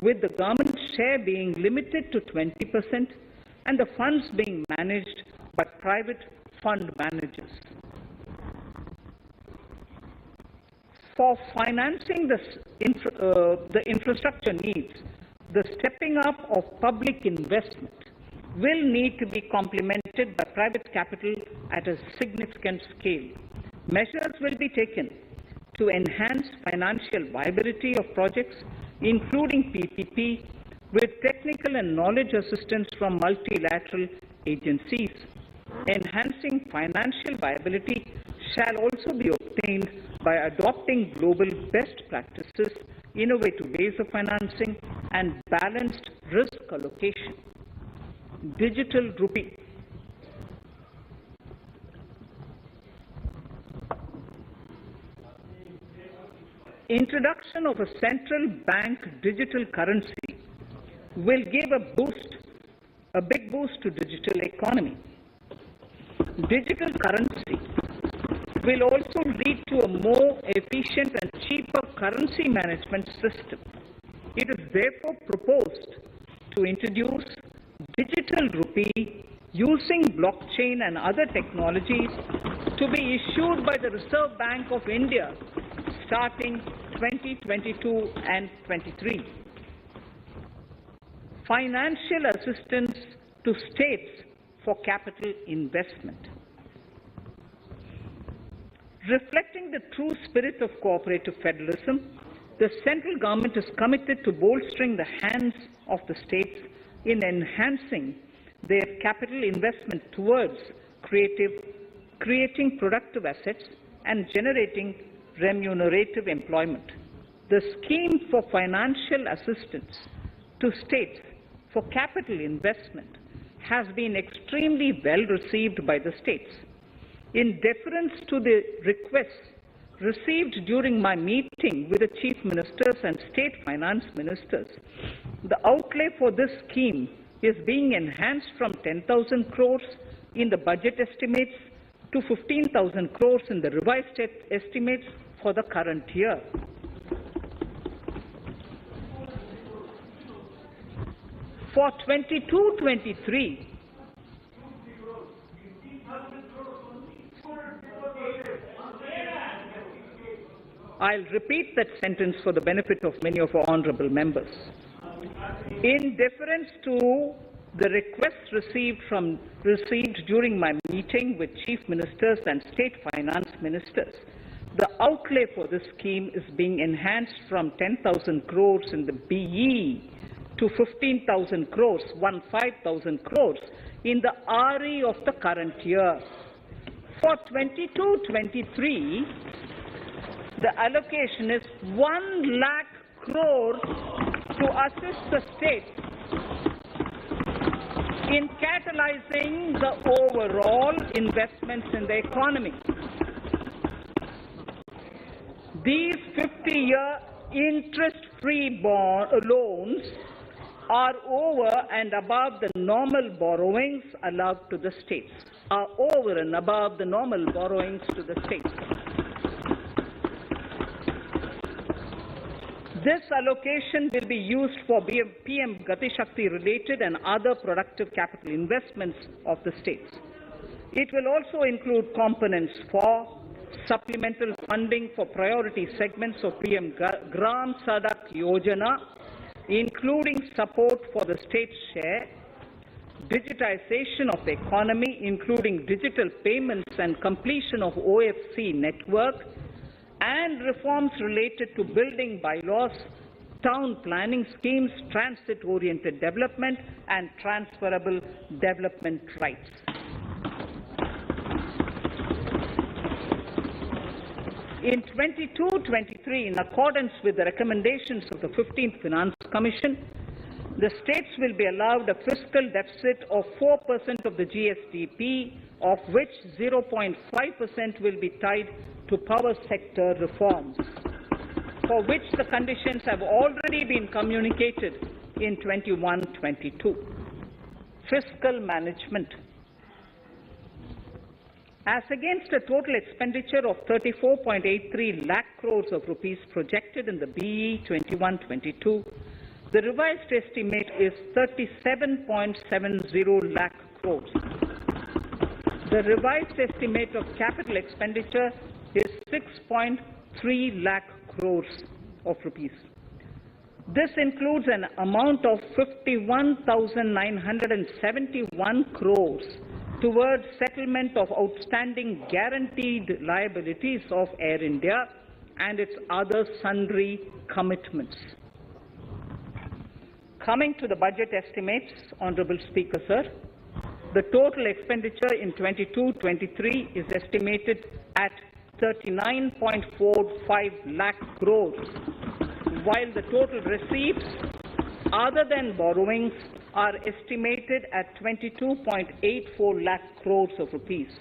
with the government share being limited to 20% and the funds being managed by private fund managers. For financing the infrastructure needs, the stepping up of public investment will need to be complemented by private capital at a significant scale. Measures will be taken to enhance financial viability of projects, including PPP, with technical and knowledge assistance from multilateral agencies. Enhancing financial viability shall also be obtained by adopting global best practices, innovative ways of financing, and balanced risk allocation. Digital rupee. Introduction of a central bank digital currency will give a big boost to digital economy. Digital currency will also lead to a more efficient and cheaper currency management system. It is therefore proposed to introduce digital rupee using blockchain and other technologies to be issued by the Reserve Bank of India starting 2022 and 23. Financial assistance to states for capital investment. Reflecting the true spirit of cooperative federalism, the central government is committed to bolstering the hands of the states in enhancing their capital investment towards creating productive assets and generating remunerative employment. The scheme for financial assistance to states for capital investment has been extremely well received by the states. In deference to the requests received during my meeting with the Chief Ministers and State Finance Ministers, the outlay for this scheme is being enhanced from 10,000 crores in the budget estimates to 15,000 crores in the revised estimates for the current year. For 22-23, I'll repeat that sentence for the benefit of many of our honourable members. In deference to the requests received during my meeting with Chief Ministers and State Finance Ministers, the outlay for this scheme is being enhanced from 10,000 crores in the BE to 15,000 crores, 15,000 crores in the RE of the current year. For 22-23, the allocation is 1 lakh crores to assist the states in catalyzing the overall investments in the economy. These 50-year interest-free loans are over and above the normal borrowings allowed to the states, are over and above the normal borrowings to the states. This allocation will be used for PM Gati Shakti related and other productive capital investments of the states. It will also include components for supplemental funding for priority segments of PM Gram Sadak Yojana, including support for the state's share, digitization of the economy, including digital payments and completion of OFC network, and reforms related to building bylaws, town planning schemes, transit-oriented development, and transferable development rights. In 22-23, in accordance with the recommendations of the 15th Finance Commission, the states will be allowed a fiscal deficit of 4% of the GSDP, of which 0.5% will be tied to power sector reforms, for which the conditions have already been communicated in 21-22. Fiscal management. As against a total expenditure of 34.83 lakh crores of rupees projected in the BE 21-22, the revised estimate is 37.70 lakh crores. The revised estimate of capital expenditure is 6.3 lakh crores of rupees. This includes an amount of 51,971 crores towards settlement of outstanding guaranteed liabilities of Air India and its other sundry commitments. Coming to the budget estimates, Honourable Speaker, sir, the total expenditure in 22-23 is estimated at 39.45 lakh crores, while the total receipts other than borrowings are estimated at 22.84 lakh crores of rupees.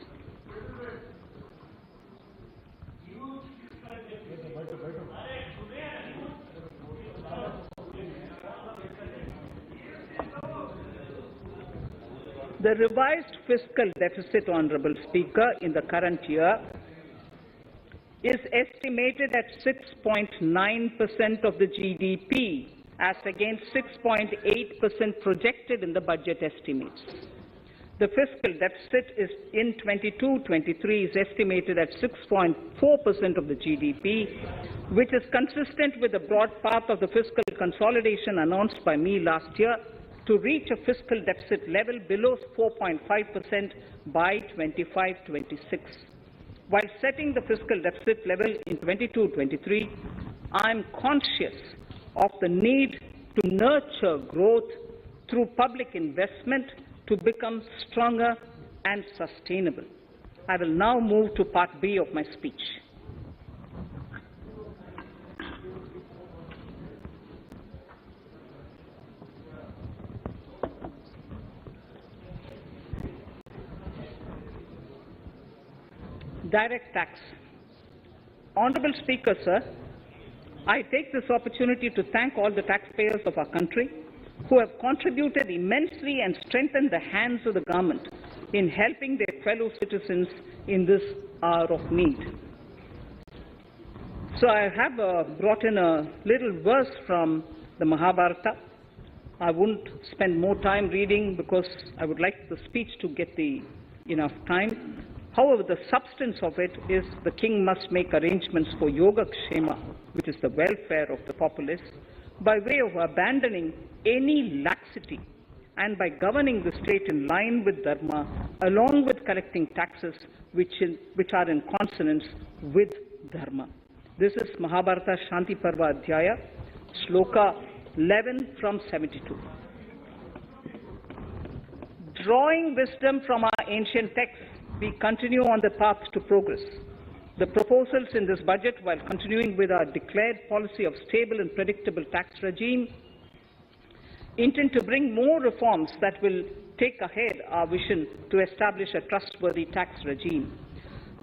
The revised fiscal deficit, Honourable Speaker, in the current year is estimated at 6.9% of the GDP, as against 6.8% projected in the budget estimates. The fiscal deficit is in 22-23 is estimated at 6.4% of the GDP, which is consistent with the broad path of the fiscal consolidation announced by me last year to reach a fiscal deficit level below 4.5% by 25-26. While setting the fiscal deficit level in 22-23, I am conscious of the need to nurture growth through public investment to become stronger and sustainable. I will now move to Part B of my speech. Direct tax. Honourable Speaker, sir, I take this opportunity to thank all the taxpayers of our country who have contributed immensely and strengthened the hands of the government in helping their fellow citizens in this hour of need. So I have brought in a little verse from the Mahabharata. I won't spend more time reading because I would like the speech to get enough time. However, the substance of it is the king must make arrangements for Yoga Kshema, which is the welfare of the populace, by way of abandoning any laxity and by governing the state in line with Dharma, along with collecting taxes which are in consonance with Dharma. This is Mahabharata Shanti Parva Adhyaya, Shloka 11 from 72. Drawing wisdom from our ancient texts, we continue on the path to progress. The proposals in this budget, while continuing with our declared policy of stable and predictable tax regime, intend to bring more reforms that will take ahead our vision to establish a trustworthy tax regime.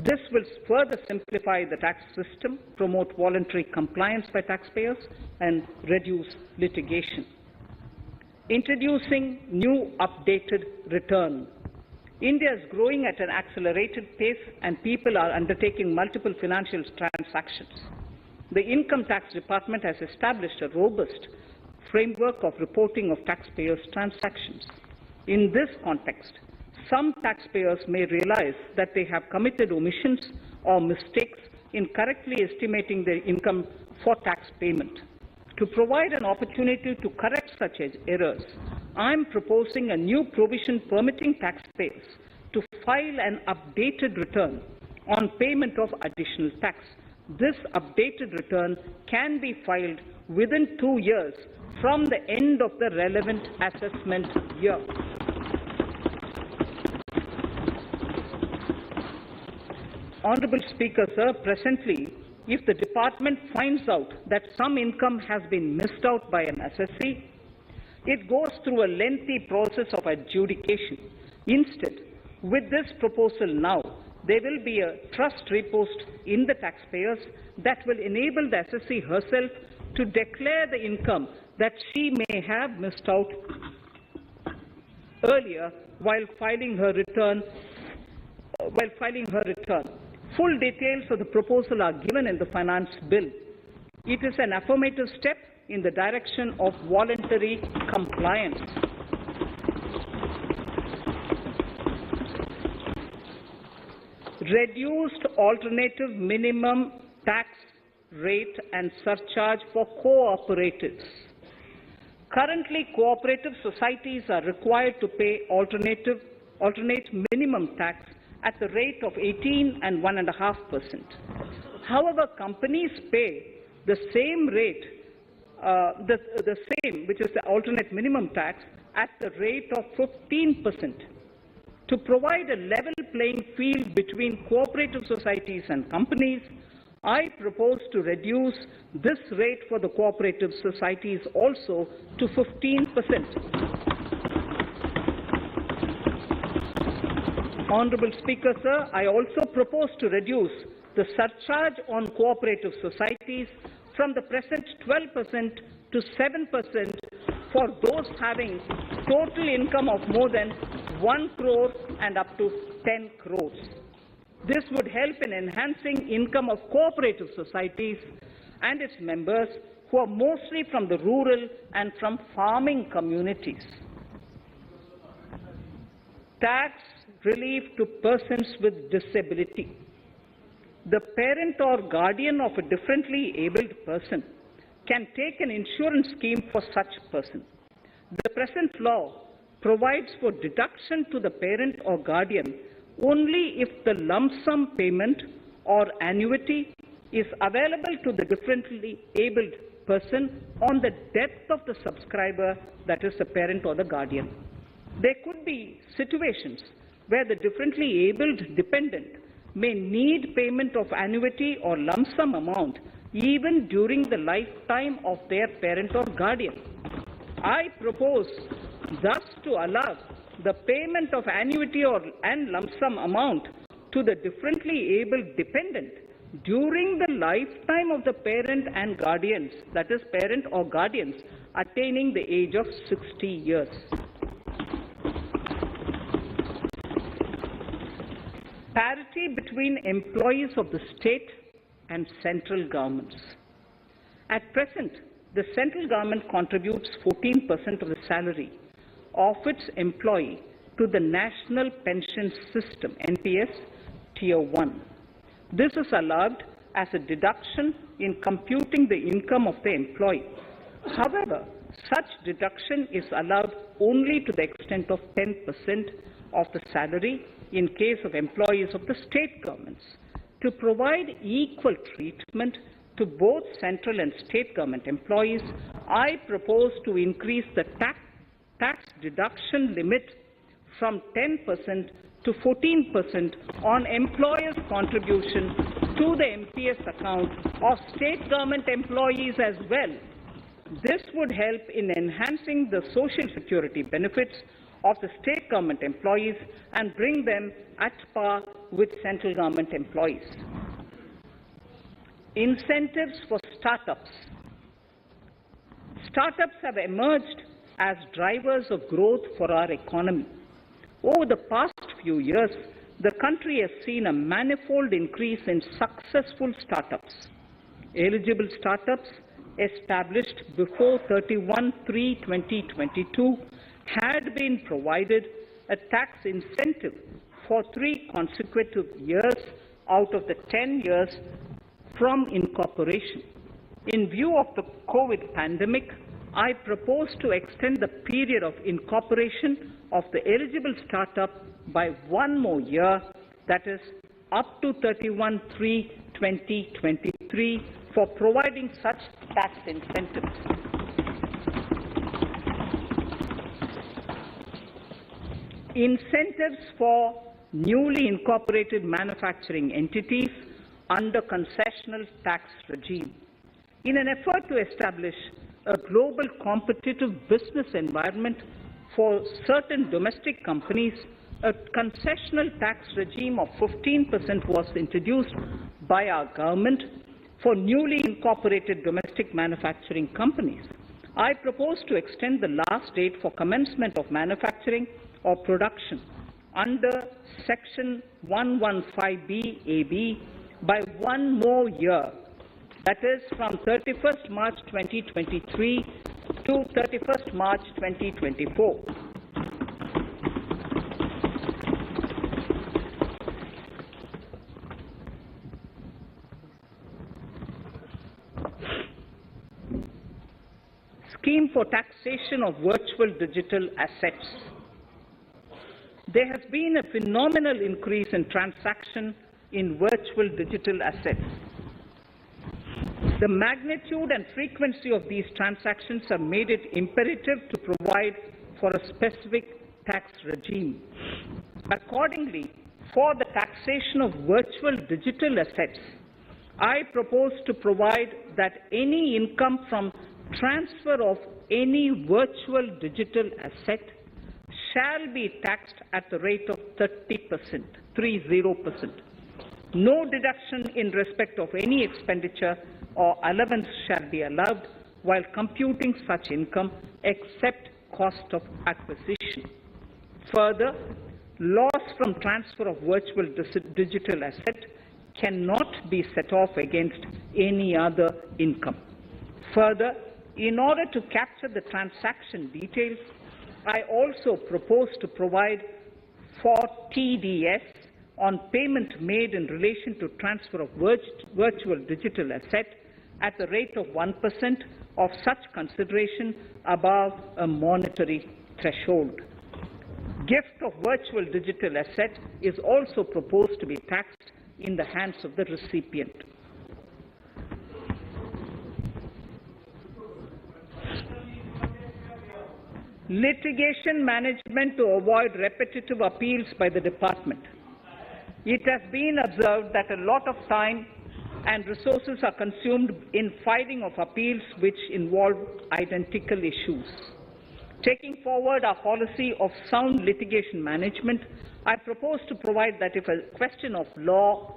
This will further simplify the tax system, promote voluntary compliance by taxpayers, and reduce litigation. Introducing new updated return. India is growing at an accelerated pace and people are undertaking multiple financial transactions. The Income Tax Department has established a robust framework of reporting of taxpayers' transactions. In this context, some taxpayers may realize that they have committed omissions or mistakes in correctly estimating their income for tax payment. To provide an opportunity to correct such errors, I am proposing a new provision permitting taxpayers to file an updated return on payment of additional tax. This updated return can be filed within 2 years from the end of the relevant assessment year. Honourable Speaker, sir, presently, if the department finds out that some income has been missed out by an assessee, it goes through a lengthy process of adjudication. Instead, with this proposal now, there will be a trust repost in the taxpayers that will enable the assessee herself to declare the income that she may have missed out earlier while filing her return. Full details of the proposal are given in the Finance Bill. It is an affirmative step in the direction of voluntary compliance. Reduced alternative minimum tax rate and surcharge for co-operatives. Currently, cooperative societies are required to pay alternate minimum tax at the rate of 18 and 1.5%. However, companies pay the same rate the same, which is the alternate minimum tax, at the rate of 15%. To provide a level playing field between cooperative societies and companies, I propose to reduce this rate for the cooperative societies also to 15%. Honourable Speaker, sir, I also propose to reduce the surcharge on cooperative societies from the present 12% to 7% for those having total income of more than 1 crore and up to 10 crores. This would help in enhancing income of cooperative societies and its members who are mostly from the rural and from farming communities. Tax relief to persons with disability. The parent or guardian of a differently abled person can take an insurance scheme for such person. The present law provides for deduction to the parent or guardian only if the lump sum payment or annuity is available to the differently abled person on the death of the subscriber, that is the parent or the guardian. There could be situations where the differently abled dependent may need payment of annuity or lump sum amount even during the lifetime of their parent or guardian. I propose thus to allow the payment of annuity and lump sum amount to the differently abled dependent during the lifetime of the parent and guardians, that is parent or guardians, attaining the age of 60 years. Parity between employees of the state and central governments. At present, the central government contributes 14% of the salary of its employee to the National Pension System, NPS, Tier 1. This is allowed as a deduction in computing the income of the employee. However, such deduction is allowed only to the extent of 10% of the salary in case of employees of the state governments. To provide equal treatment to both central and state government employees, I propose to increase the tax deduction limit from 10% to 14% on employers' contribution to the MPS account of state government employees as well. This would help in enhancing the social security benefits of the state government employees and bring them at par with central government employees. Incentives for startups. Startups have emerged as drivers of growth for our economy. Over the past few years, the country has seen a manifold increase in successful startups. Eligible startups established before 31/3/2022 had been provided a tax incentive for 3 consecutive years out of the 10 years from incorporation. In view of the COVID pandemic, I propose to extend the period of incorporation of the eligible startup by 1 more year, that is, up to 31/3/2023, for providing such tax incentives. Incentives for newly incorporated manufacturing entities under concessional tax regime. In an effort to establish a global competitive business environment for certain domestic companies, a concessional tax regime of 15% was introduced by our government for newly incorporated domestic manufacturing companies. I propose to extend the last date for commencement of manufacturing or production under Section 115B(ab) by 1 more year, that is from 31st March 2023 to 31st March 2024. Scheme for taxation of virtual digital assets. There has been a phenomenal increase in transaction in virtual digital assets. The magnitude and frequency of these transactions have made it imperative to provide for a specific tax regime. Accordingly, for the taxation of virtual digital assets, I propose to provide that any income from transfer of any virtual digital asset shall be taxed at the rate of 30%, 30%. No deduction in respect of any expenditure or allowance shall be allowed while computing such income except cost of acquisition. Further, loss from transfer of virtual digital asset cannot be set off against any other income. Further, in order to capture the transaction details, I also propose to provide for TDS on payment made in relation to transfer of virtual digital asset at the rate of 1% of such consideration above a monetary threshold. Gift of virtual digital asset is also proposed to be taxed in the hands of the recipient. Litigation management to avoid repetitive appeals by the department. It has been observed that a lot of time and resources are consumed in filing of appeals which involve identical issues. Taking forward our policy of sound litigation management, I propose to provide that if a question of law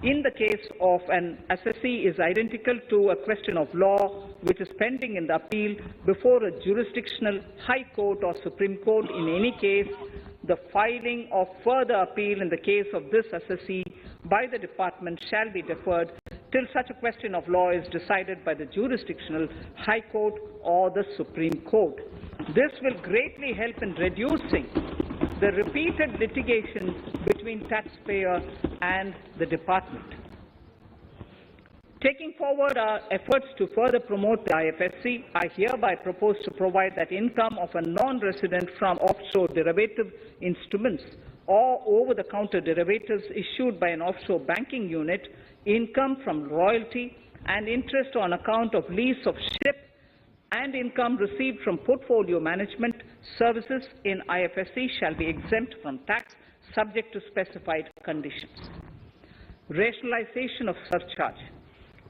in the case of an assessee is identical to a question of law which is pending in the appeal before a jurisdictional High Court or Supreme Court, in any case, the filing of further appeal in the case of this assessee by the department shall be deferred till such a question of law is decided by the jurisdictional High Court or the Supreme Court. This will greatly help in reducing the repeated litigation between taxpayer and the department. Taking forward our efforts to further promote the IFSC, I hereby propose to provide that income of a non-resident from offshore derivative instruments or over-the-counter derivatives issued by an offshore banking unit, income from royalty and interest on account of lease of ship, and income received from portfolio management services in IFSC shall be exempt from tax subject to specified conditions. Rationalization of surcharge.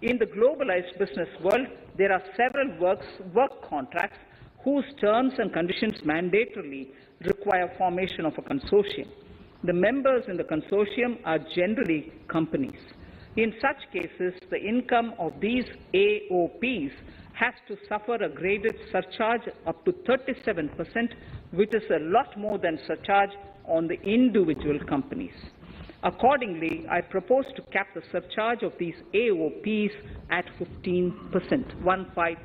In the globalized business world, there are several work contracts whose terms and conditions mandatorily require formation of a consortium. The members in the consortium are generally companies. In such cases, the income of these AOPs has to suffer a graded surcharge up to 37%, which is a lot more than surcharge on the individual companies. Accordingly, I propose to cap the surcharge of these AOPs at 15%, 15%.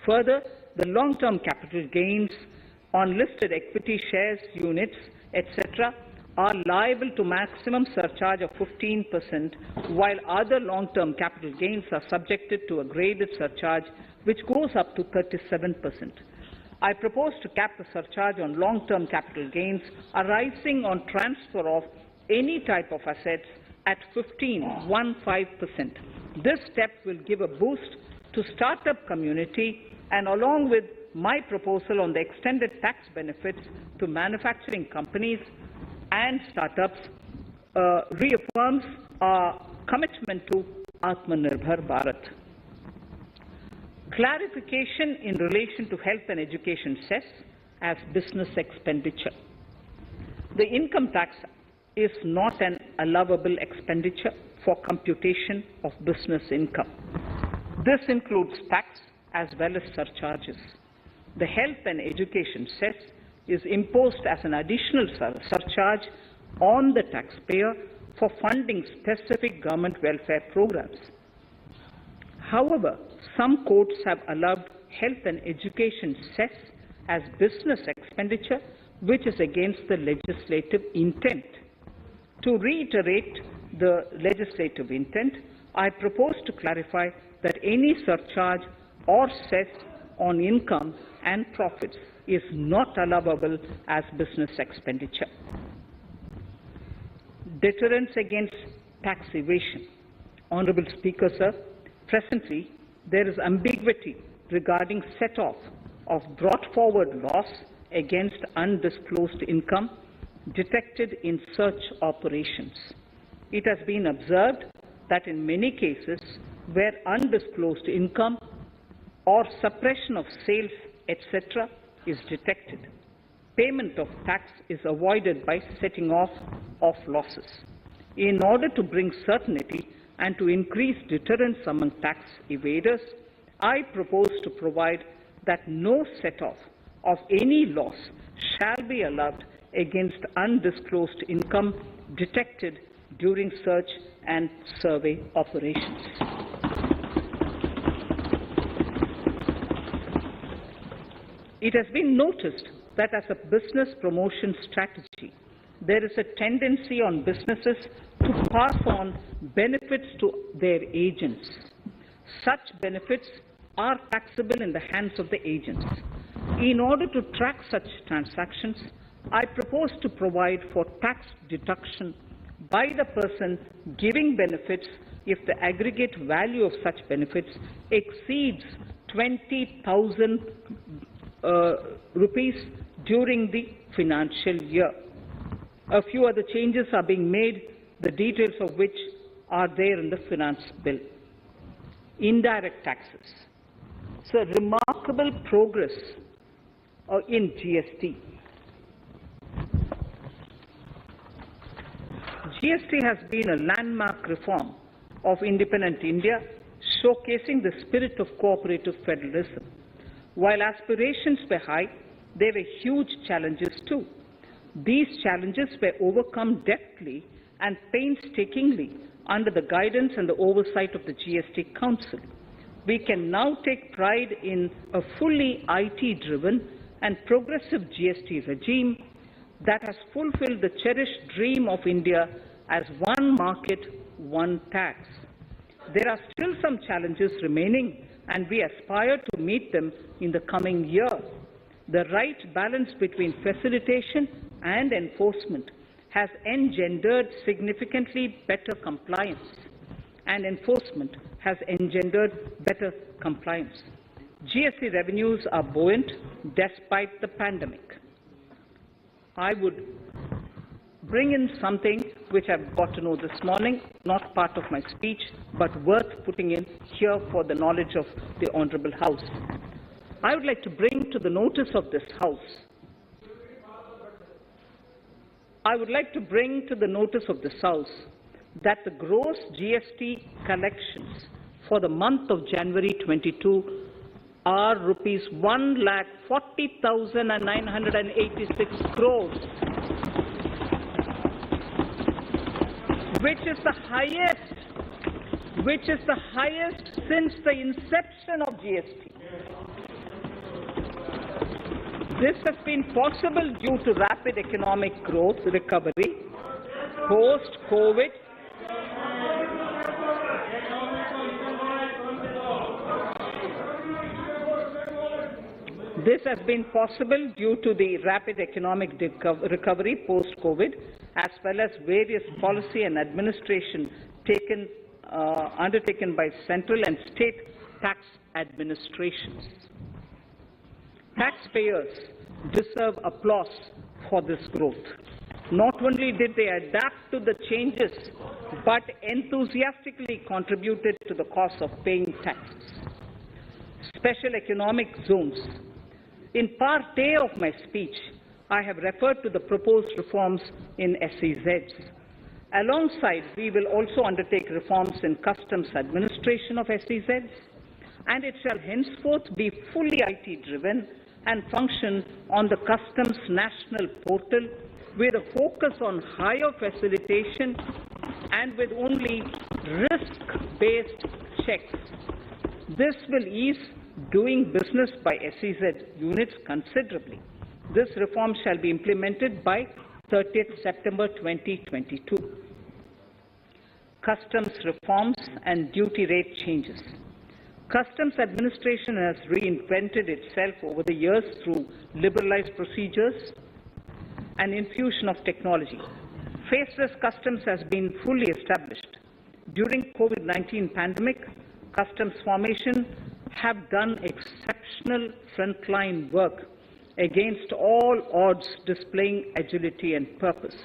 Further, the long-term capital gains on listed equity shares, units, etc., are liable to maximum surcharge of 15%, while other long-term capital gains are subjected to a graded surcharge which goes up to 37%. I propose to cap the surcharge on long-term capital gains arising on transfer of any type of assets at 15%. This step will give a boost to startup community, and along with my proposal on the extended tax benefits to manufacturing companies and startups, reaffirms our commitment to Atmanirbhar Bharat. Clarification in relation to health and education cess as business expenditure. The income tax is not an allowable expenditure for computation of business income. This includes tax as well as surcharges. The health and education cess is imposed as an additional surcharge on the taxpayer for funding specific government welfare programs. However, some courts have allowed health and education cess as business expenditure, which is against the legislative intent. To reiterate the legislative intent, I propose to clarify that any surcharge or cess on income and profits is not allowable as business expenditure. Deterrence against tax evasion. Honourable Speaker, sir, presently there is ambiguity regarding set-off of brought-forward loss against undisclosed income detected in search operations. It has been observed that in many cases where undisclosed income or suppression of sales, etc., is detected, payment of tax is avoided by setting off of losses. In order to bring certainty and to increase deterrence among tax evaders, I propose to provide that no set-off of any loss shall be allowed against undisclosed income detected during search and survey operations. It has been noticed that as a business promotion strategy, there is a tendency on businesses to pass on benefits to their agents. Such benefits are taxable in the hands of the agents. In order to track such transactions, I propose to provide for tax deduction by the person giving benefits if the aggregate value of such benefits exceeds 20,000 rupees during the financial year. A few other changes are being made, the details of which are there in the finance bill. Indirect taxes. So, remarkable progress in GST. GST has been a landmark reform of independent India, showcasing the spirit of cooperative federalism. While aspirations were high, there were huge challenges too. These challenges were overcome deftly and painstakingly under the guidance and the oversight of the GST Council. We can now take pride in a fully IT-driven and progressive GST regime that has fulfilled the cherished dream of India as one market, one tax. There are still some challenges remaining, and we aspire to meet them in the coming year. The right balance between facilitation and enforcement has engendered significantly better compliance, and enforcement has engendered better compliance. GST revenues are buoyant despite the pandemic. I would bring in something which I've got to know this morning, not part of my speech, but worth putting in here for the knowledge of the Honourable House. I would like to bring to the notice of this House that the gross GST collections for the month of January 22 are rupees 1,40,986 crores, which is the highest since the inception of GST. This has been possible due to rapid economic growth, recovery, post-COVID, This has been possible due to the rapid economic recovery post-COVID, as well as various policy and administration undertaken by central and state tax administrations. Taxpayers deserve applause for this growth. Not only did they adapt to the changes, but enthusiastically contributed to the cost of paying taxes. Special economic zones. In part A of my speech, I have referred to the proposed reforms in SEZs. Alongside, we will also undertake reforms in customs administration of SEZs, and it shall henceforth be fully IT-driven and function on the Customs National Portal with a focus on higher facilitation and with only risk-based checks. This will ease doing business by SEZ units considerably. This reform shall be implemented by 30th September 2022. Customs reforms and duty rate changes. Customs administration has reinvented itself over the years through liberalized procedures and infusion of technology. Faceless customs has been fully established. During COVID-19 pandemic, customs formation have done exceptional frontline work against all odds, displaying agility and purpose.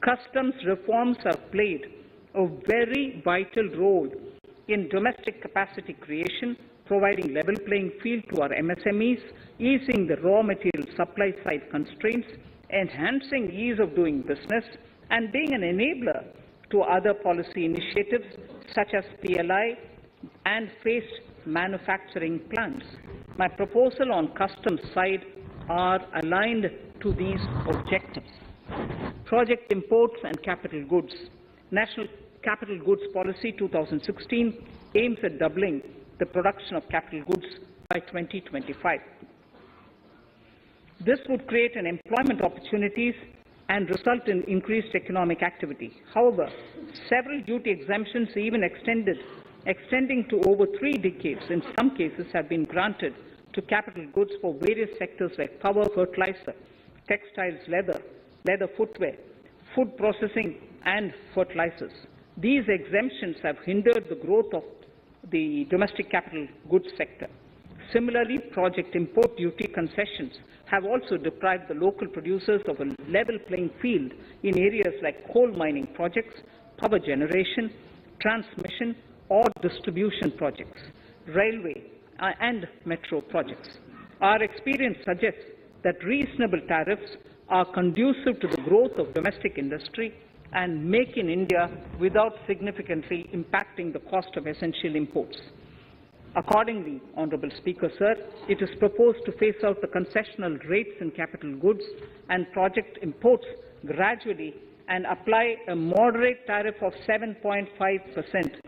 Customs reforms have played a very vital role in domestic capacity creation, providing level playing field to our MSMEs, easing the raw material supply side constraints, enhancing ease of doing business, and being an enabler to other policy initiatives such as PLI and phased manufacturing plans. My proposal on customs side are aligned to these objectives. Project imports and capital goods. National Capital Goods Policy 2016 aims at doubling the production of capital goods by 2025. This would create an employment opportunities and result in increased economic activity. However, several duty exemptions, even extending to over 3 decades, in some cases have been granted to capital goods for various sectors like power, fertilizer, textiles, leather footwear, food processing, and fertilizers. These exemptions have hindered the growth of the domestic capital goods sector. Similarly, project import duty concessions have also deprived the local producers of a level playing field in areas like coal mining projects, power generation, transmission or distribution projects, railway and metro projects. Our experience suggests that reasonable tariffs are conducive to the growth of domestic industry and make in India without significantly impacting the cost of essential imports. Accordingly, Honourable Speaker, Sir, it is proposed to phase out the concessional rates in capital goods and project imports gradually and apply a moderate tariff of 7.5%.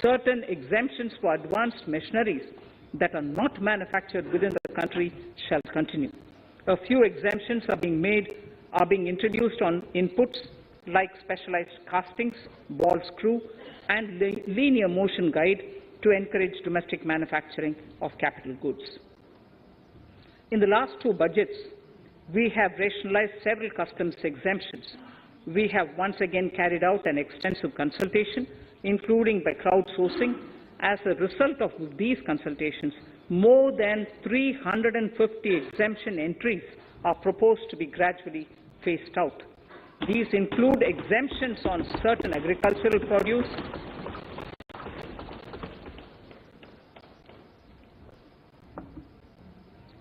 Certain exemptions for advanced machineries that are not manufactured within the country shall continue. A few exemptions are being introduced on inputs like specialized castings, ball screw, and linear motion guide to encourage domestic manufacturing of capital goods. In the last 2 budgets, we have rationalized several customs exemptions. We have once again carried out an extensive consultation, including by crowdsourcing. As a result of these consultations, more than 350 exemption entries are proposed to be gradually phased out. These include exemptions on certain agricultural produce,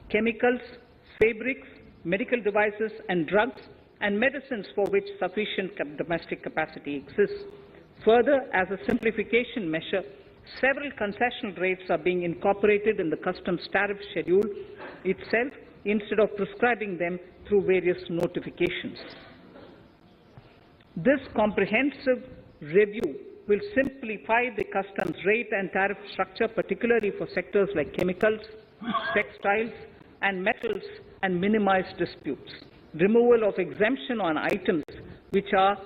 chemicals, fabrics, medical devices and drugs, and medicines for which sufficient domestic capacity exists. Further, as a simplification measure, several concessional rates are being incorporated in the customs tariff schedule itself instead of prescribing them through various notifications. This comprehensive review will simplify the customs rate and tariff structure, particularly for sectors like chemicals, textiles, and metals, and minimize disputes. Removal of exemption on items which are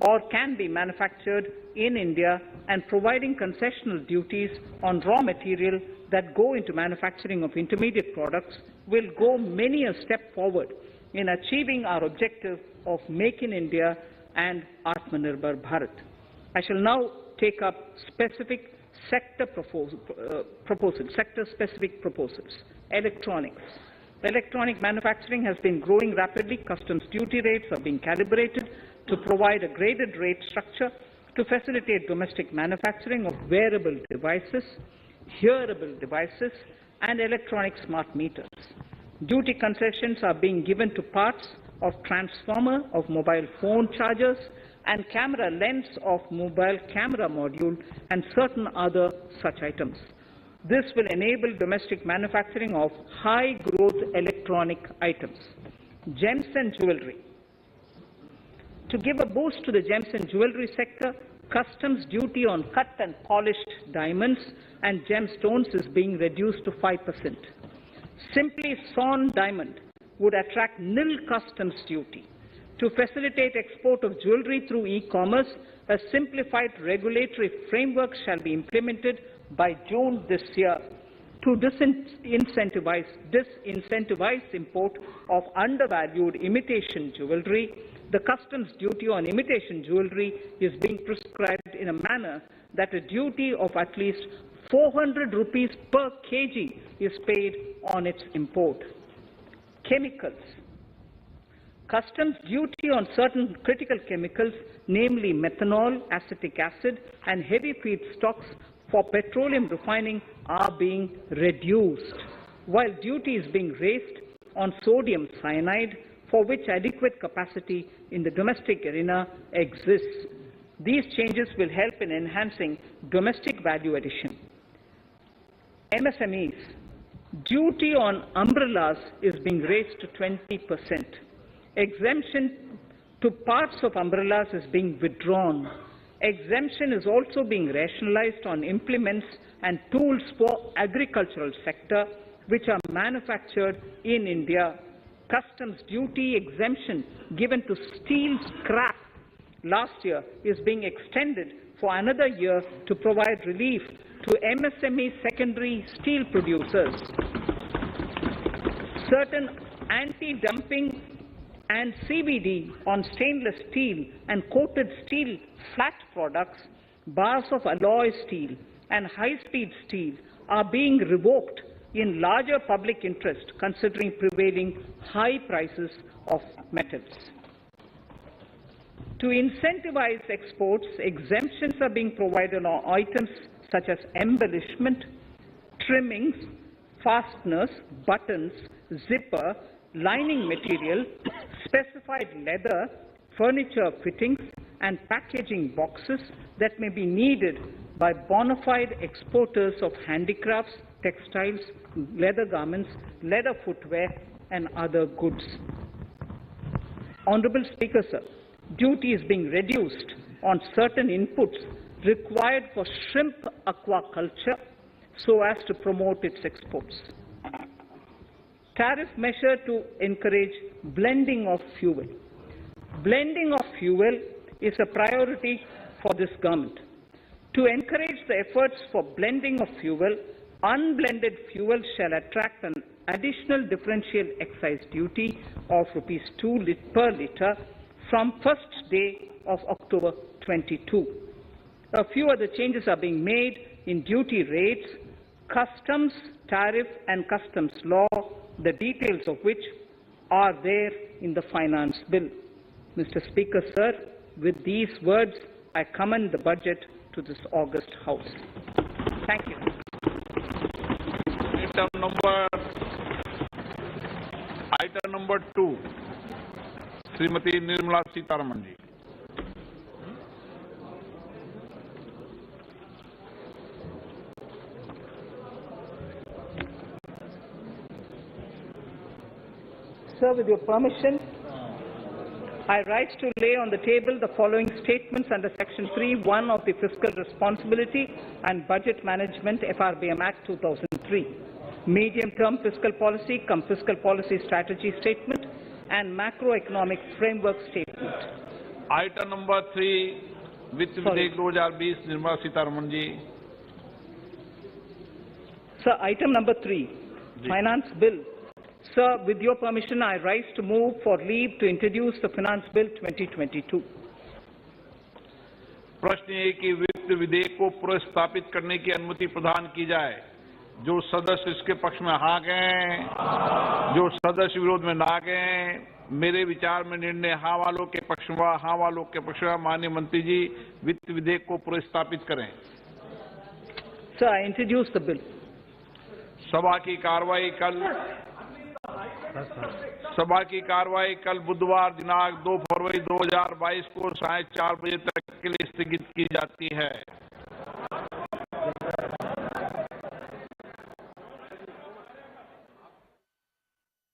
or can be manufactured in India and providing concessional duties on raw material that go into manufacturing of intermediate products will go many a step forward in achieving our objective of Make in India and Atmanirbhar Bharat. I shall now take up specific sector-specific proposals. Electronics. Electronic manufacturing has been growing rapidly. Customs duty rates are being calibrated to provide a graded rate structure to facilitate domestic manufacturing of wearable devices, hearable devices, and electronic smart meters. Duty concessions are being given to parts of transformer of mobile phone chargers and camera lens of mobile camera module and certain other such items. This will enable domestic manufacturing of high-growth electronic items. Gems and jewellery. To give a boost to the gems and jewellery sector, customs duty on cut and polished diamonds and gemstones is being reduced to 5%. Simply sawn diamond would attract nil customs duty. To facilitate export of jewellery through e-commerce, a simplified regulatory framework shall be implemented by June this year to disincentivize import of undervalued imitation jewellery the customs duty on imitation jewelry is being prescribed in a manner that a duty of at least 400 rupees per kg is paid on its import. Chemicals. Customs duty on certain critical chemicals, namely methanol, acetic acid, and heavy feedstocks for petroleum refining, are being reduced, while duty is being raised on sodium cyanide, for which adequate capacity in the domestic arena exists. These changes will help in enhancing domestic value addition. MSMEs. Duty on umbrellas is being raised to 20%. Exemption to parts of umbrellas is being withdrawn. Exemption is also being rationalized on implements and tools for agricultural sector which are manufactured in India. Customs duty exemption given to steel scrap last year is being extended for another year to provide relief to MSME secondary steel producers. Certain anti-dumping and CVD on stainless steel and coated steel flat products, bars of alloy steel and high-speed steel are being revoked in larger public interest considering prevailing high prices of metals. To incentivize exports, exemptions are being provided on items such as embellishment, trimmings, fasteners, buttons, zipper, lining material, specified leather, furniture fittings, and packaging boxes that may be needed by bona fide exporters of handicrafts, textiles, leather garments, leather footwear, and other goods. Honorable Speaker, sir, duty is being reduced on certain inputs required for shrimp aquaculture so as to promote its exports. Tariff measure to encourage blending of fuel. Blending of fuel is a priority for this government. To encourage the efforts for blending of fuel, unblended fuel shall attract an additional differential excise duty of ₹2 per litre from first day of October 22. A few other changes are being made in duty rates, customs, tariff and customs law, the details of which are there in the Finance Bill. Mr. Speaker, sir, with these words, I commend the budget to this august House. Thank you. Item number 2, Srimati Nirmala Sitharaman ji. Sir, with your permission, I rise to lay on the table the following statements under Section 3(1) of the Fiscal Responsibility and Budget Management FRBM Act 2003, Medium-Term Fiscal Policy cum Fiscal Policy Strategy Statement and Macroeconomic Framework Statement. Item number 3, Vitt Videk 2020, Nirmala Sitharaman ji. Sir, item number 3, Finance Bill. Sir, with your permission, I rise to move for leave to introduce the Finance Bill 2022. प्रश्न ये कि वित्त विधेयक को पुनर्स्थापित करने की अनुमति प्रदान की जाए। जो सदस्य इसके पक्ष में हाँ गए, जो सदस्य विरोध में ना गए, मेरे विचार में निर्णय हाँ वालों के पक्ष में, हाँ वालों के पक्ष में। माननीय मंत्री जी, वित्त विधेयक को पुनर्स्थापित करें। Sir, I introduce the bill. सभा की कार्रवाई कल बुधवार दिनांक 2 फरवरी 2022 को 4:30 बजे तक के लिए स्थगित की जाती है।